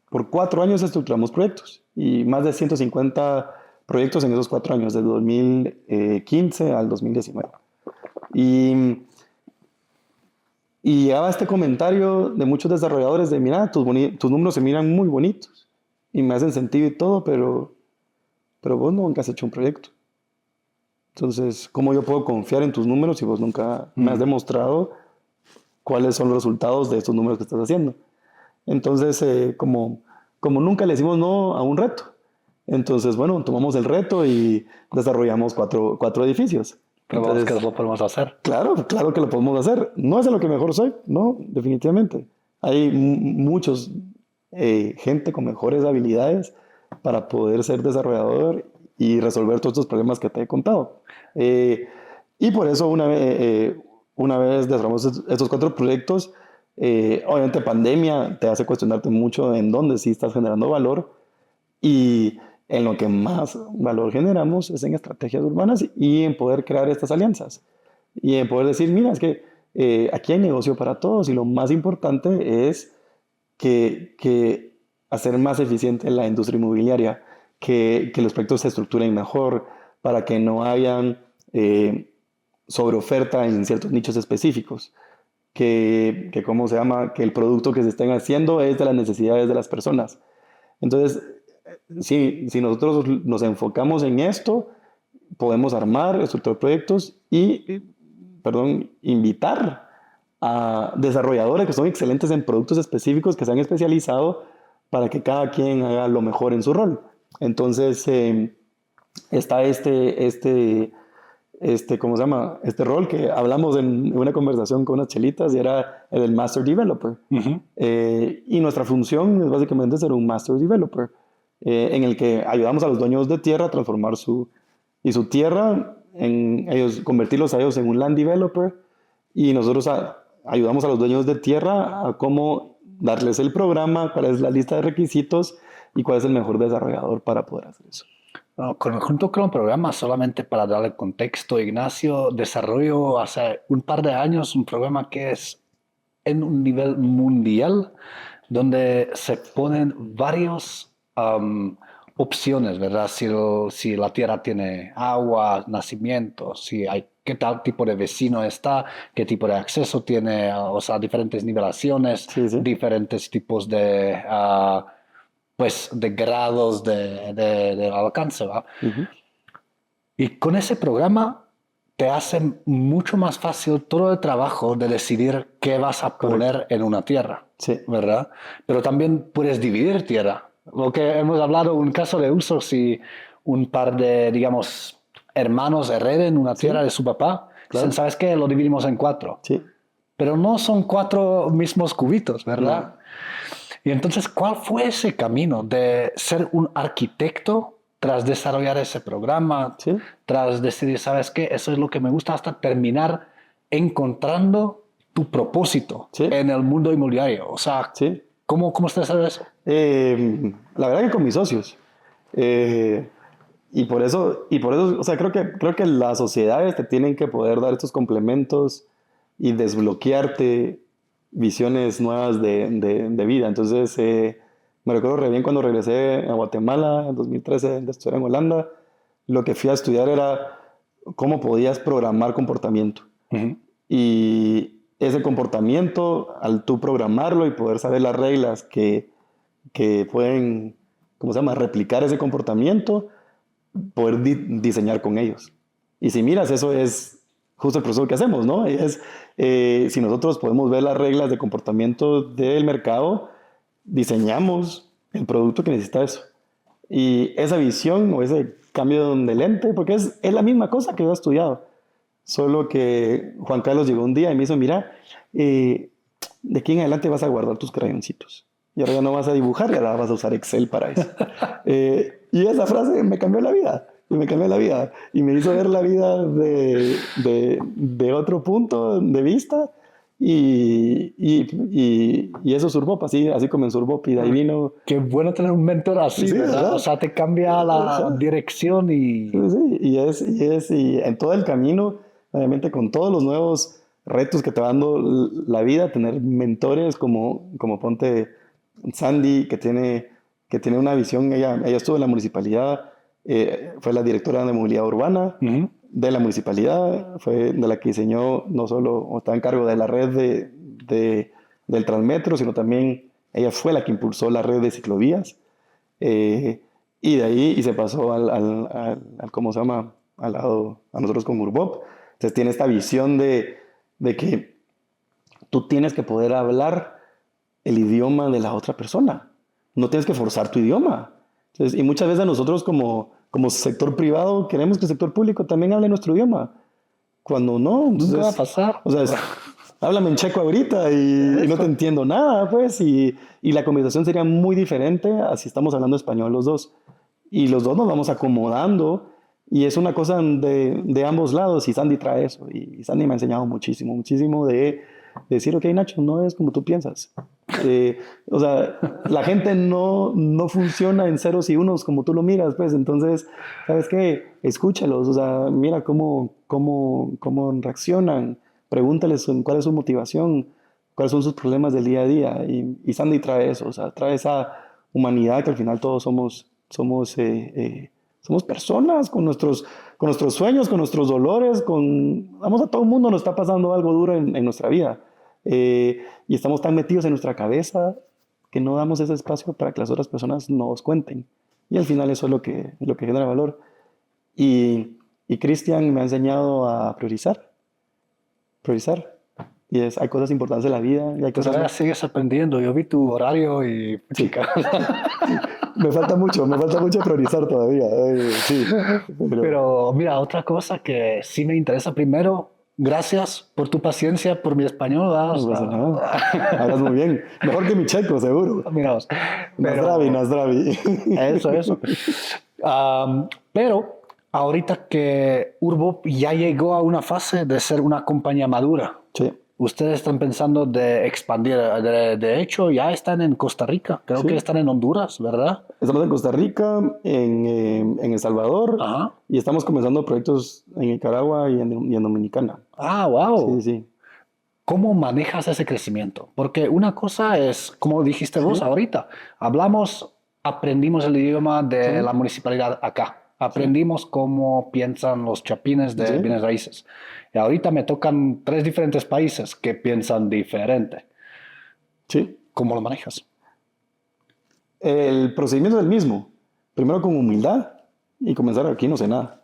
4 años estructuramos proyectos. Y más de 150 proyectos en esos 4 años, de 2015 al 2019. Y llegaba este comentario de muchos desarrolladores de, mira, tus números se miran muy bonitos y me hacen sentido y todo, pero vos nunca has hecho un proyecto. Entonces, ¿cómo yo puedo confiar en tus números si vos nunca me has demostrado cuáles son los resultados de estos números que estás haciendo? Entonces, como nunca le decimos no a un reto, entonces, bueno, tomamos el reto y desarrollamos cuatro edificios. Entonces, ¿qué lo podemos hacer? Claro que lo podemos hacer. No es de lo que mejor soy, no, definitivamente. Hay muchos, gente con mejores habilidades para poder ser desarrollador y resolver todos estos problemas que te he contado. Y por eso una vez desarrollamos estos 4 proyectos, obviamente pandemia te hace cuestionarte mucho en dónde sí estás generando valor y en lo que más valor generamos es en estrategias urbanas y en poder crear estas alianzas. Y en poder decir, mira, es que aquí hay negocio para todos y lo más importante es que hacer más eficiente la industria inmobiliaria, que los proyectos se estructuren mejor para que no hayan sobreoferta en ciertos nichos específicos, que ¿cómo se llama? Que el producto que se estén haciendo es de las necesidades de las personas. Entonces, si nosotros nos enfocamos en esto, podemos armar, estructurar proyectos y, invitar a desarrolladores que son excelentes en productos específicos, que se han especializado para que cada quien haga lo mejor en su rol. Entonces, está ¿cómo se llama? Este rol que hablamos en una conversación con unas chelitas y era el del Master Developer. Ujú. Y nuestra función es básicamente ser un Master Developer, en el que ayudamos a los dueños de tierra a transformar su tierra, convertirlos a ellos en un Land Developer, y nosotros ayudamos a los dueños de tierra a cómo darles el programa, cuál es la lista de requisitos y cuál es el mejor desarrollador para poder hacer eso. No, junto con el programa, solamente para darle contexto, Ignacio desarrolló hace un par de años un programa que es en un nivel mundial, donde se ponen varias opciones, ¿verdad? Si la tierra tiene agua, nacimiento, si hay qué tal tipo de vecino está, qué tipo de acceso tiene, o sea, diferentes nivelaciones, Sí, sí. diferentes tipos de, pues, de grados de alcance, ¿va? Ujú. Y con ese programa te hace mucho más fácil todo el trabajo de decidir qué vas a poner en una tierra, Sí. ¿verdad? Pero también puedes dividir tierra. Lo que hemos hablado, un caso de uso, si un par de, digamos, hermanos hereden una Sí, tierra de su papá, dicen, claro. ¿sabes qué? Lo dividimos en 4. Sí. Pero no son 4 mismos cubitos, No. ¿verdad? Y entonces, ¿cuál fue ese camino de ser un arquitecto tras desarrollar ese programa, Sí. tras decidir, ¿sabes qué? Eso es lo que me gusta, hasta terminar encontrando tu propósito Sí. en el mundo inmobiliario? O sea, Sí. ¿cómo está haciendo eso? La verdad que con mis socios. Eh, y por eso, o sea, creo que las sociedades te tienen que poder dar estos complementos y desbloquearte visiones nuevas de vida. Entonces, me recuerdo re bien cuando regresé a Guatemala en 2013 de estudiar en Holanda, lo que fui a estudiar era cómo podías programar comportamiento. Ujú. Y ese comportamiento, al tú programarlo y poder saber las reglas que pueden, ¿cómo se llama?, replicar ese comportamiento, poder diseñar con ellos. Y si miras, eso es justo el proceso que hacemos, ¿no? Si nosotros podemos ver las reglas de comportamiento del mercado, diseñamos el producto que necesita eso. Y esa visión o ese cambio de lente, porque es la misma cosa que yo he estudiado, solo que Juan Carlos llegó un día y me hizo, mira, de aquí en adelante vas a guardar tus crayoncitos. Y ahora ya no vas a dibujar, ya vas a usar Excel para eso. Y esa frase me cambió la vida. Y me cambió la vida. Y me hizo ver la vida de otro punto de vista. Y eso es Urbop, así comenzó Urbop. Y de ahí vino. Qué bueno tener un mentor así, Sí, ¿verdad? O ¿verdad? sea, te cambia la Ajá. dirección Sí, y... sí, y en todo el camino, obviamente con todos los nuevos retos que te va dando la vida, tener mentores como ponte Sandy, que tiene una visión, ella estuvo en la municipalidad, fue la directora de movilidad urbana Ujú. de la municipalidad, fue de la que diseñó no solo, o está en cargo de la red del Transmetro, sino también ella fue la que impulsó la red de ciclovías. Eh, y de ahí y se pasó ¿cómo se llama? Al lado, a nosotros con Urbop. Entonces tiene esta visión de que tú tienes que poder hablar el idioma de la otra persona. No tienes que forzar tu idioma. Entonces, y muchas veces nosotros como sector privado queremos que el sector público también hable nuestro idioma. Cuando no, Nunca va a entonces, pasar. o sea, háblame en checo ahorita y no te Eso. entiendo nada, pues, y la conversación sería muy diferente a si estamos hablando español los dos. Y los dos nos vamos acomodando y es una cosa de ambos lados y Sandy trae eso. Y Sandy me ha enseñado muchísimo, muchísimo de decir, ok, Nacho, no es como tú piensas. O sea, la gente no funciona en ceros y unos como tú lo miras, pues entonces, ¿sabes qué? Escúchalos, o sea, mira cómo reaccionan, pregúntales cuál es su motivación, cuáles son sus problemas del día a día. Y Sandy trae eso, o sea, trae esa humanidad que al final todos somos personas con nuestros sueños, con nuestros dolores, vamos, a todo el mundo nos está pasando algo duro en nuestra vida. Y estamos tan metidos en nuestra cabeza que no damos ese espacio para que las otras personas nos cuenten. Y al final eso es lo que genera valor. Y Cristian me ha enseñado a priorizar. Priorizar. Y hay cosas importantes en la vida y hay cosas... Todavía sigues aprendiendo. Yo vi tu horario y... Sí. Me falta mucho priorizar todavía. Sí, Pero mira, otra cosa que sí me interesa primero, gracias por tu paciencia, por mi español. ¿Verdad? no pasa nada. Hablas muy bien. Mejor que mi checo, seguro. Mira, Nasdravi. Eso. Pero ahorita que Urbo ya llegó a una fase de ser una compañía madura, Sí. ustedes están pensando de expandir. De hecho, ya están en Costa Rica. Creo que están en Honduras, ¿verdad? Estamos en Costa Rica, en El Salvador, Ajá. y estamos comenzando proyectos en Nicaragua y en Dominicana. Ah, wow. Sí. ¿Cómo manejas ese crecimiento? Porque una cosa es, como dijiste vos ahorita, aprendimos el idioma de la municipalidad acá. Aprendimos cómo piensan los chapines de bienes raíces. Y ahorita me tocan 3 diferentes países que piensan diferente. Sí. ¿Cómo lo manejas? El procedimiento es el mismo. Primero con humildad y comenzar aquí no sé nada.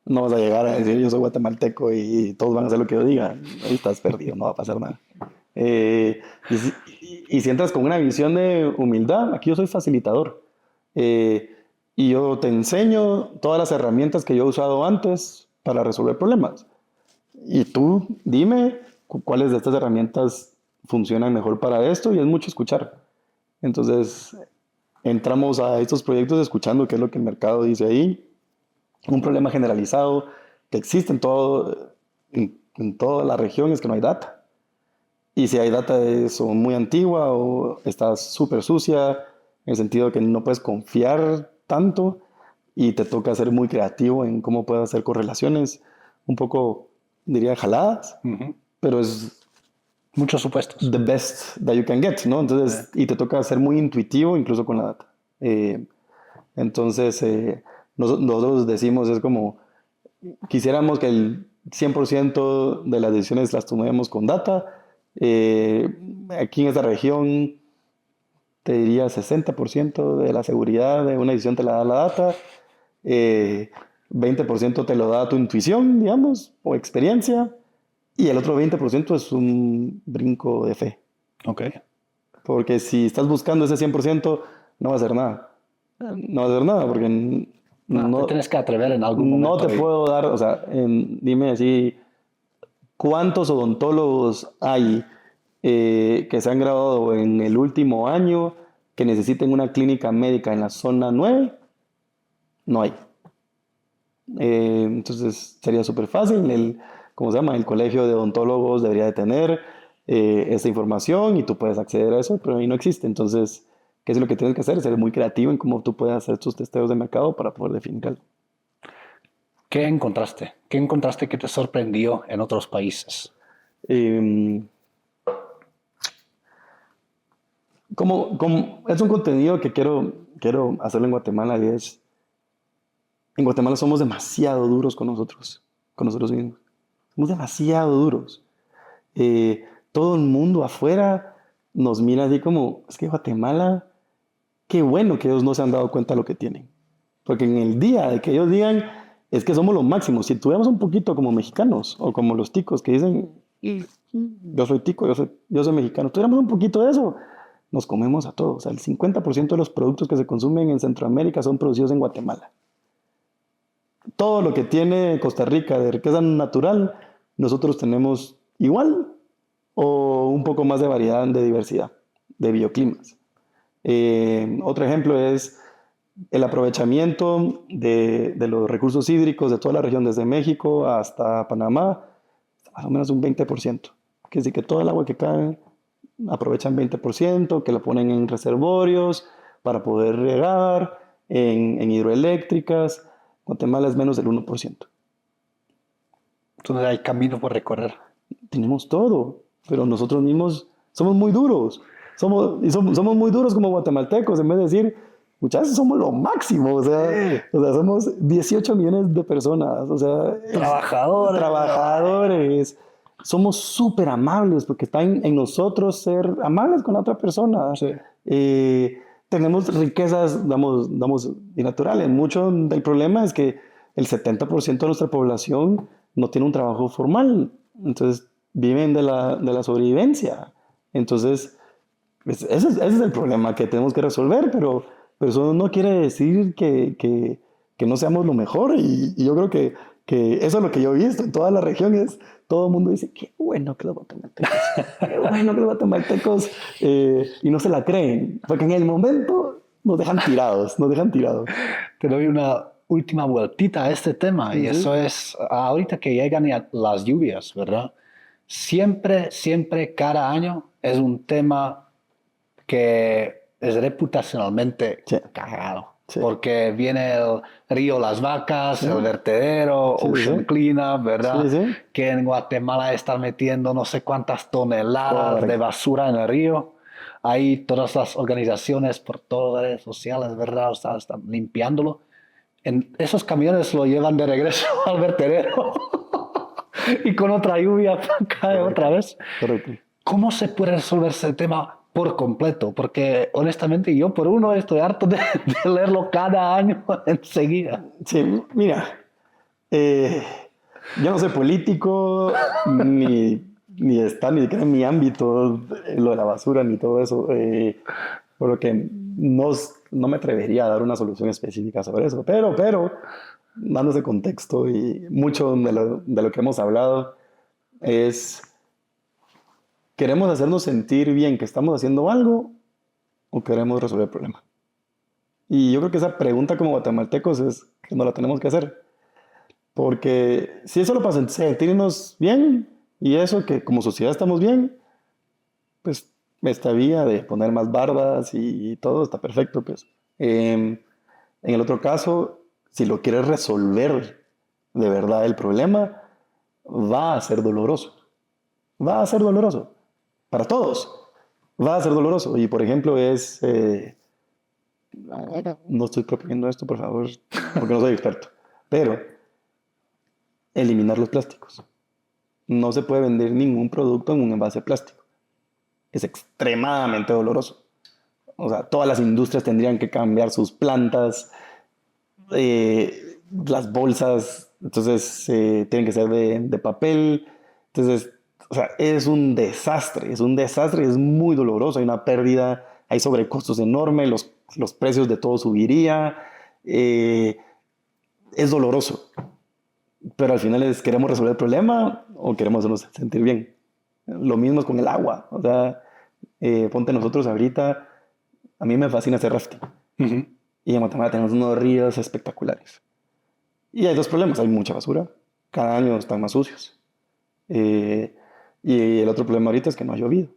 No vas a llegar a decir yo soy guatemalteco y todos van a hacer lo que yo diga. Ahí estás perdido, no va a pasar nada. Y si entras con una visión de humildad, aquí yo soy facilitador. Y yo te enseño todas las herramientas que yo he usado antes para resolver problemas. Y tú dime cuáles de estas herramientas funcionan mejor para esto, y es mucho escuchar. Entonces, entramos a estos proyectos escuchando qué es lo que el mercado dice ahí. Un problema generalizado que existe en toda la región es que no hay data. Y si hay data es o muy antigua o está súper sucia, en el sentido de que no puedes confiar tanto y te toca ser muy creativo en cómo puedes hacer correlaciones, un poco, diría, jaladas, pero es muchos supuestos. The best that you can get, ¿no? Entonces, y te toca ser muy intuitivo incluso con la data. Entonces, nosotros decimos, es como, quisiéramos que el 100% de las decisiones las tomemos con data. Aquí en esta región, te diría 60% de la seguridad de una decisión te la da la data, 20% te lo da tu intuición, digamos, o experiencia, y el otro 20% es un brinco de fe. Ok. Porque si estás buscando ese 100%, no va a hacer nada. No va a hacer nada porque te tienes que atrever en algún momento. No te puedo dar, o sea, dime así, ¿cuántos odontólogos hay que se han graduado en el último año que necesiten una clínica médica en la zona 9? No hay. Entonces sería súper fácil. ¿Cómo se llama? El colegio de odontólogos debería de tener esa información y tú puedes acceder a eso, pero ahí no existe. Entonces, ¿qué es lo que tienes que hacer? Ser muy creativo en cómo tú puedes hacer tus testeos de mercado para poder definir algo. ¿Qué encontraste? ¿Qué encontraste que te sorprendió en otros países? Es un contenido que quiero hacerlo en Guatemala, y es, en Guatemala somos demasiado duros con nosotros mismos. Somos demasiado duros. Todo el mundo afuera nos mira así como, es que Guatemala, qué bueno que ellos no se han dado cuenta de lo que tienen. Porque en el día de que ellos digan, es que somos lo máximo, si tuviéramos un poquito como mexicanos, o como los ticos que dicen, yo soy tico, yo soy mexicano, tuviéramos un poquito de eso, nos comemos a todos. O sea, el 50% de los productos que se consumen en Centroamérica son producidos en Guatemala. Todo lo que tiene Costa Rica de riqueza natural, nosotros tenemos igual o un poco más de variedad, de diversidad, de bioclimas. Otro ejemplo es el aprovechamiento de los recursos hídricos de toda la región, desde México hasta Panamá, más o menos un 20%. Quiere decir que todo el agua que cae aprovechan 20%, que lo ponen en reservorios para poder regar, en hidroeléctricas. Guatemala es menos del 1%. Entonces hay camino por recorrer. Tenemos todo, pero nosotros mismos somos muy duros. Somos muy duros como guatemaltecos, en vez de decir, muchachos, somos lo máximo. O sea, somos 18 millones de personas. O sea, trabajadores. Somos súper amables porque está en nosotros ser amables con la otra persona. Sí. Tenemos riquezas, damos naturales. Mucho del problema es que el 70% de nuestra población no tiene un trabajo formal. Entonces, viven de la sobrevivencia. Entonces, ese es el problema que tenemos que resolver, pero eso no quiere decir que no seamos lo mejor. Y yo creo que eso es lo que yo he visto en toda la región. Todo el mundo dice, qué bueno que los guatemaltecos, qué bueno que los guatemaltecos, y no se la creen, porque en el momento nos dejan tirados, nos dejan tirados. Te doy una última vueltita a este tema, y eso es, ahorita que llegan las lluvias, ¿verdad? Siempre, cada año es un tema que es reputacionalmente cagado. Sí. Porque viene el río Las Vacas, el vertedero, Ocean Cleanup, ¿verdad? Que en Guatemala están metiendo no sé cuántas toneladas de basura en el río. Ahí todas las organizaciones por todas las redes sociales, ¿verdad? Están limpiándolo. Esos camiones lo llevan de regreso al vertedero. Y con otra lluvia cae otra vez. Correcto. ¿Cómo se puede resolver ese tema por completo? Porque honestamente yo por uno estoy harto de leerlo cada año enseguida. Sí, mira, yo no soy político, ni está ni siquiera en mi ámbito lo de la basura ni todo eso, por lo que no me atrevería a dar una solución específica sobre eso, pero dando ese contexto, y mucho de lo que hemos hablado es, ¿queremos hacernos sentir bien que estamos haciendo algo o queremos resolver el problema? Y yo creo que esa pregunta como guatemaltecos es que no la tenemos que hacer. Porque si es solo para sentirnos bien, y eso que como sociedad estamos bien, pues esta vía de poner más bardas y todo está perfecto. Pues. En el otro caso, si lo quieres resolver de verdad el problema, va a ser doloroso. Va a ser doloroso. Para todos. Va a ser doloroso. Y por ejemplo no estoy proponiendo esto, por favor, porque no soy experto. Pero eliminar los plásticos. No se puede vender ningún producto en un envase plástico. Es extremadamente doloroso. O sea, todas las industrias tendrían que cambiar sus plantas, las bolsas, entonces tienen que ser de papel. Entonces, o sea, es un desastre, es muy doloroso. Hay una pérdida, hay sobrecostos enormes, los precios de todo subiría. Es doloroso. Pero al final ¿queremos resolver el problema o queremos hacernos sentir bien? Lo mismo es con el agua. O sea, ponte nosotros ahorita, a mí me fascina hacer rafting. Y en Guatemala tenemos unos ríos espectaculares. Y hay dos problemas, hay mucha basura. Cada año están más sucios. Y el otro problema ahorita es que no ha llovido.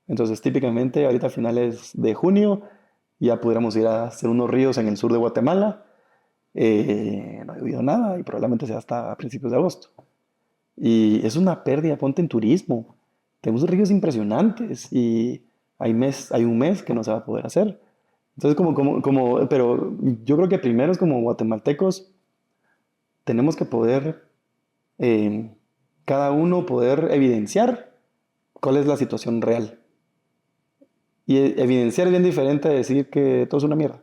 Entonces, típicamente, ahorita a finales de junio, ya pudiéramos ir a hacer unos ríos en el sur de Guatemala. No ha llovido nada y probablemente sea hasta a principios de agosto. Y es una pérdida, ponte en turismo. Tenemos ríos impresionantes y hay un mes que no se va a poder hacer. Entonces, pero yo creo que primero es como guatemaltecos, tenemos que poder, cada uno poder evidenciar cuál es la situación real. Y evidenciar es bien diferente a decir que todo es una mierda.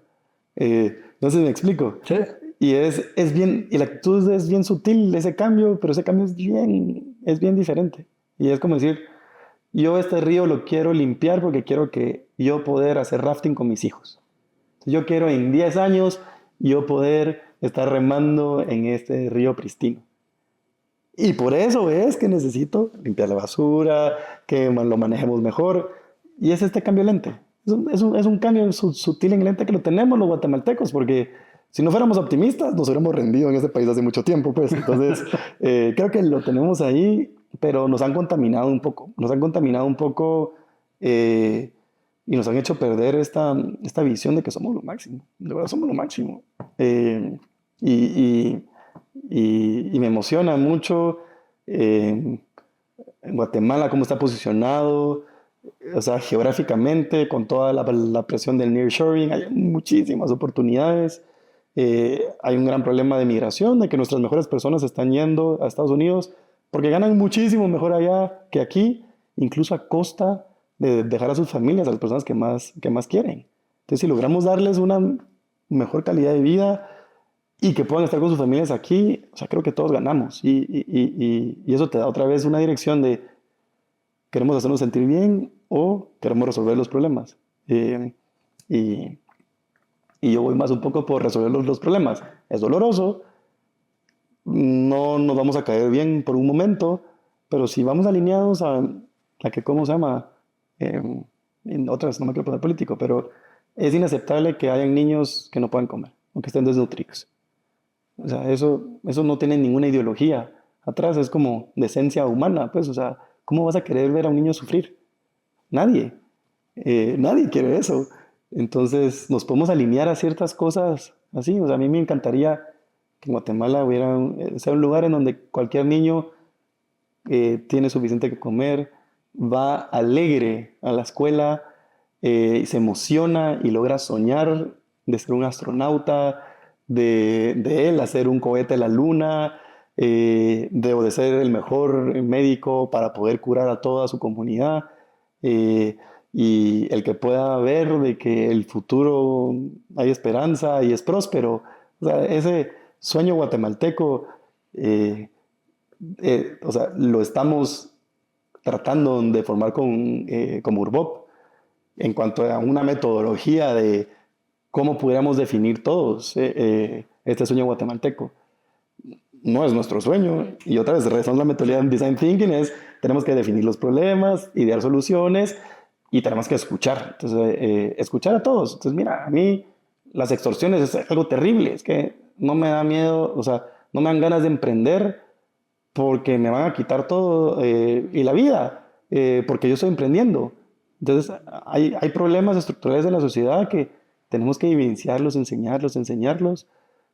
No sé si me explico. Sí. Y y la actitud es bien sutil, ese cambio, pero ese cambio es bien diferente. Y es como decir, yo este río lo quiero limpiar porque quiero que yo poder hacer rafting con mis hijos. Yo quiero en 10 años yo poder estar remando en este río pristino. Y por eso es que necesito limpiar la basura, que lo manejemos mejor. Y es este cambio lente. Es un cambio sutil en lente que lo tenemos los guatemaltecos, porque si no fuéramos optimistas, nos hubiéramos rendido en este país hace mucho tiempo. Pues. Entonces, creo que lo tenemos ahí, pero nos han contaminado un poco. Y nos han hecho perder esta visión de que somos lo máximo. De verdad, somos lo máximo. Y me emociona mucho en Guatemala cómo está posicionado. O sea, geográficamente, con toda la presión del nearshoring, hay muchísimas oportunidades. Hay un gran problema de migración, de que nuestras mejores personas están yendo a Estados Unidos porque ganan muchísimo mejor allá que aquí, incluso a costa de dejar a sus familias, a las personas que más quieren. Entonces, si logramos darles una mejor calidad de vida y que puedan estar con sus familias aquí, o sea, creo que todos ganamos. Y eso te da otra vez una dirección de queremos hacernos sentir bien o queremos resolver los problemas. Y yo voy más un poco por resolver los problemas. Es doloroso, no nos vamos a caer bien por un momento, pero si vamos alineados a que, ¿cómo se llama? En otras, no me quiero poner político, pero es inaceptable que hayan niños que no puedan comer o que estén desnutridos. O sea, eso no tiene ninguna ideología atrás, es como de esencia humana, pues, o sea, ¿cómo vas a querer ver a un niño sufrir? Nadie, nadie quiere eso. Entonces, nos podemos alinear a ciertas cosas así. O sea, a mí me encantaría que en Guatemala sea un lugar en donde cualquier niño tiene suficiente que comer, va alegre a la escuela, se emociona y logra soñar de ser un astronauta, de él hacer un cohete a la luna, de ser el mejor médico para poder curar a toda su comunidad, y el que pueda ver de que el futuro hay esperanza y es próspero. O sea, ese sueño guatemalteco, o sea, lo estamos tratando de formar como Urbop en cuanto a una metodología de cómo pudiéramos definir todos este sueño guatemalteco. No es nuestro sueño. Y otra vez, regresando a la metodología de Design Thinking, tenemos que definir los problemas, idear soluciones y tenemos que escuchar. Entonces, escuchar a todos. Entonces, mira, a mí las extorsiones es algo terrible. Es que no me da miedo, o sea, no me dan ganas de emprender porque me van a quitar todo y la vida, porque yo estoy emprendiendo. Entonces, hay problemas estructurales en la sociedad que tenemos que evidenciarlos, enseñarlos,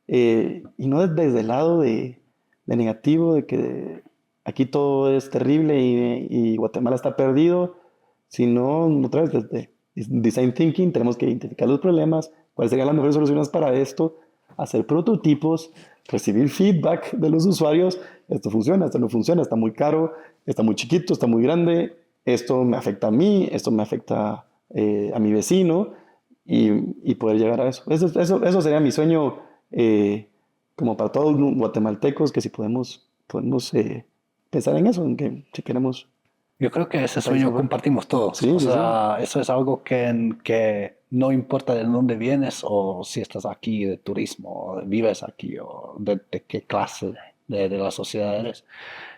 y no desde el lado de negativo, de que aquí todo es terrible y Guatemala está perdido, sino otra vez desde Design Thinking tenemos que identificar los problemas, cuáles serían las mejores soluciones para esto, hacer prototipos, recibir feedback de los usuarios, esto funciona, esto no funciona, está muy caro, está muy chiquito, está muy grande, esto me afecta a mí, esto me afecta a mi vecino, y poder llegar a eso. Eso sería mi sueño, como para todos los guatemaltecos, que si podemos pensar en eso, en que si queremos. Yo creo que ese sueño compartimos todos. Sí, O sí, sea, eso es algo que no importa de dónde vienes o si estás aquí de turismo, o vives aquí o de qué clase de la sociedad eres.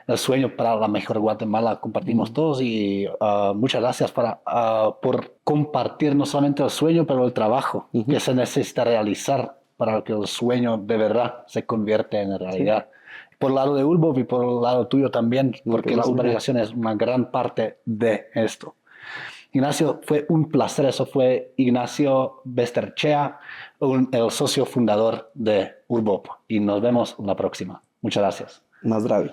El sueño para la mejor Guatemala compartimos todos y muchas gracias por compartir no solamente el sueño, pero el trabajo que se necesita realizar para que el sueño de verdad se convierta en realidad. Sí. Por el lado de Urbop y por el lado tuyo también, porque la urbanización es una gran parte de esto. Ignacio, fue un placer. Eso fue Ignacio Besterchea, el socio fundador de Urbop. Y nos vemos la próxima. Muchas gracias. Más Dravi.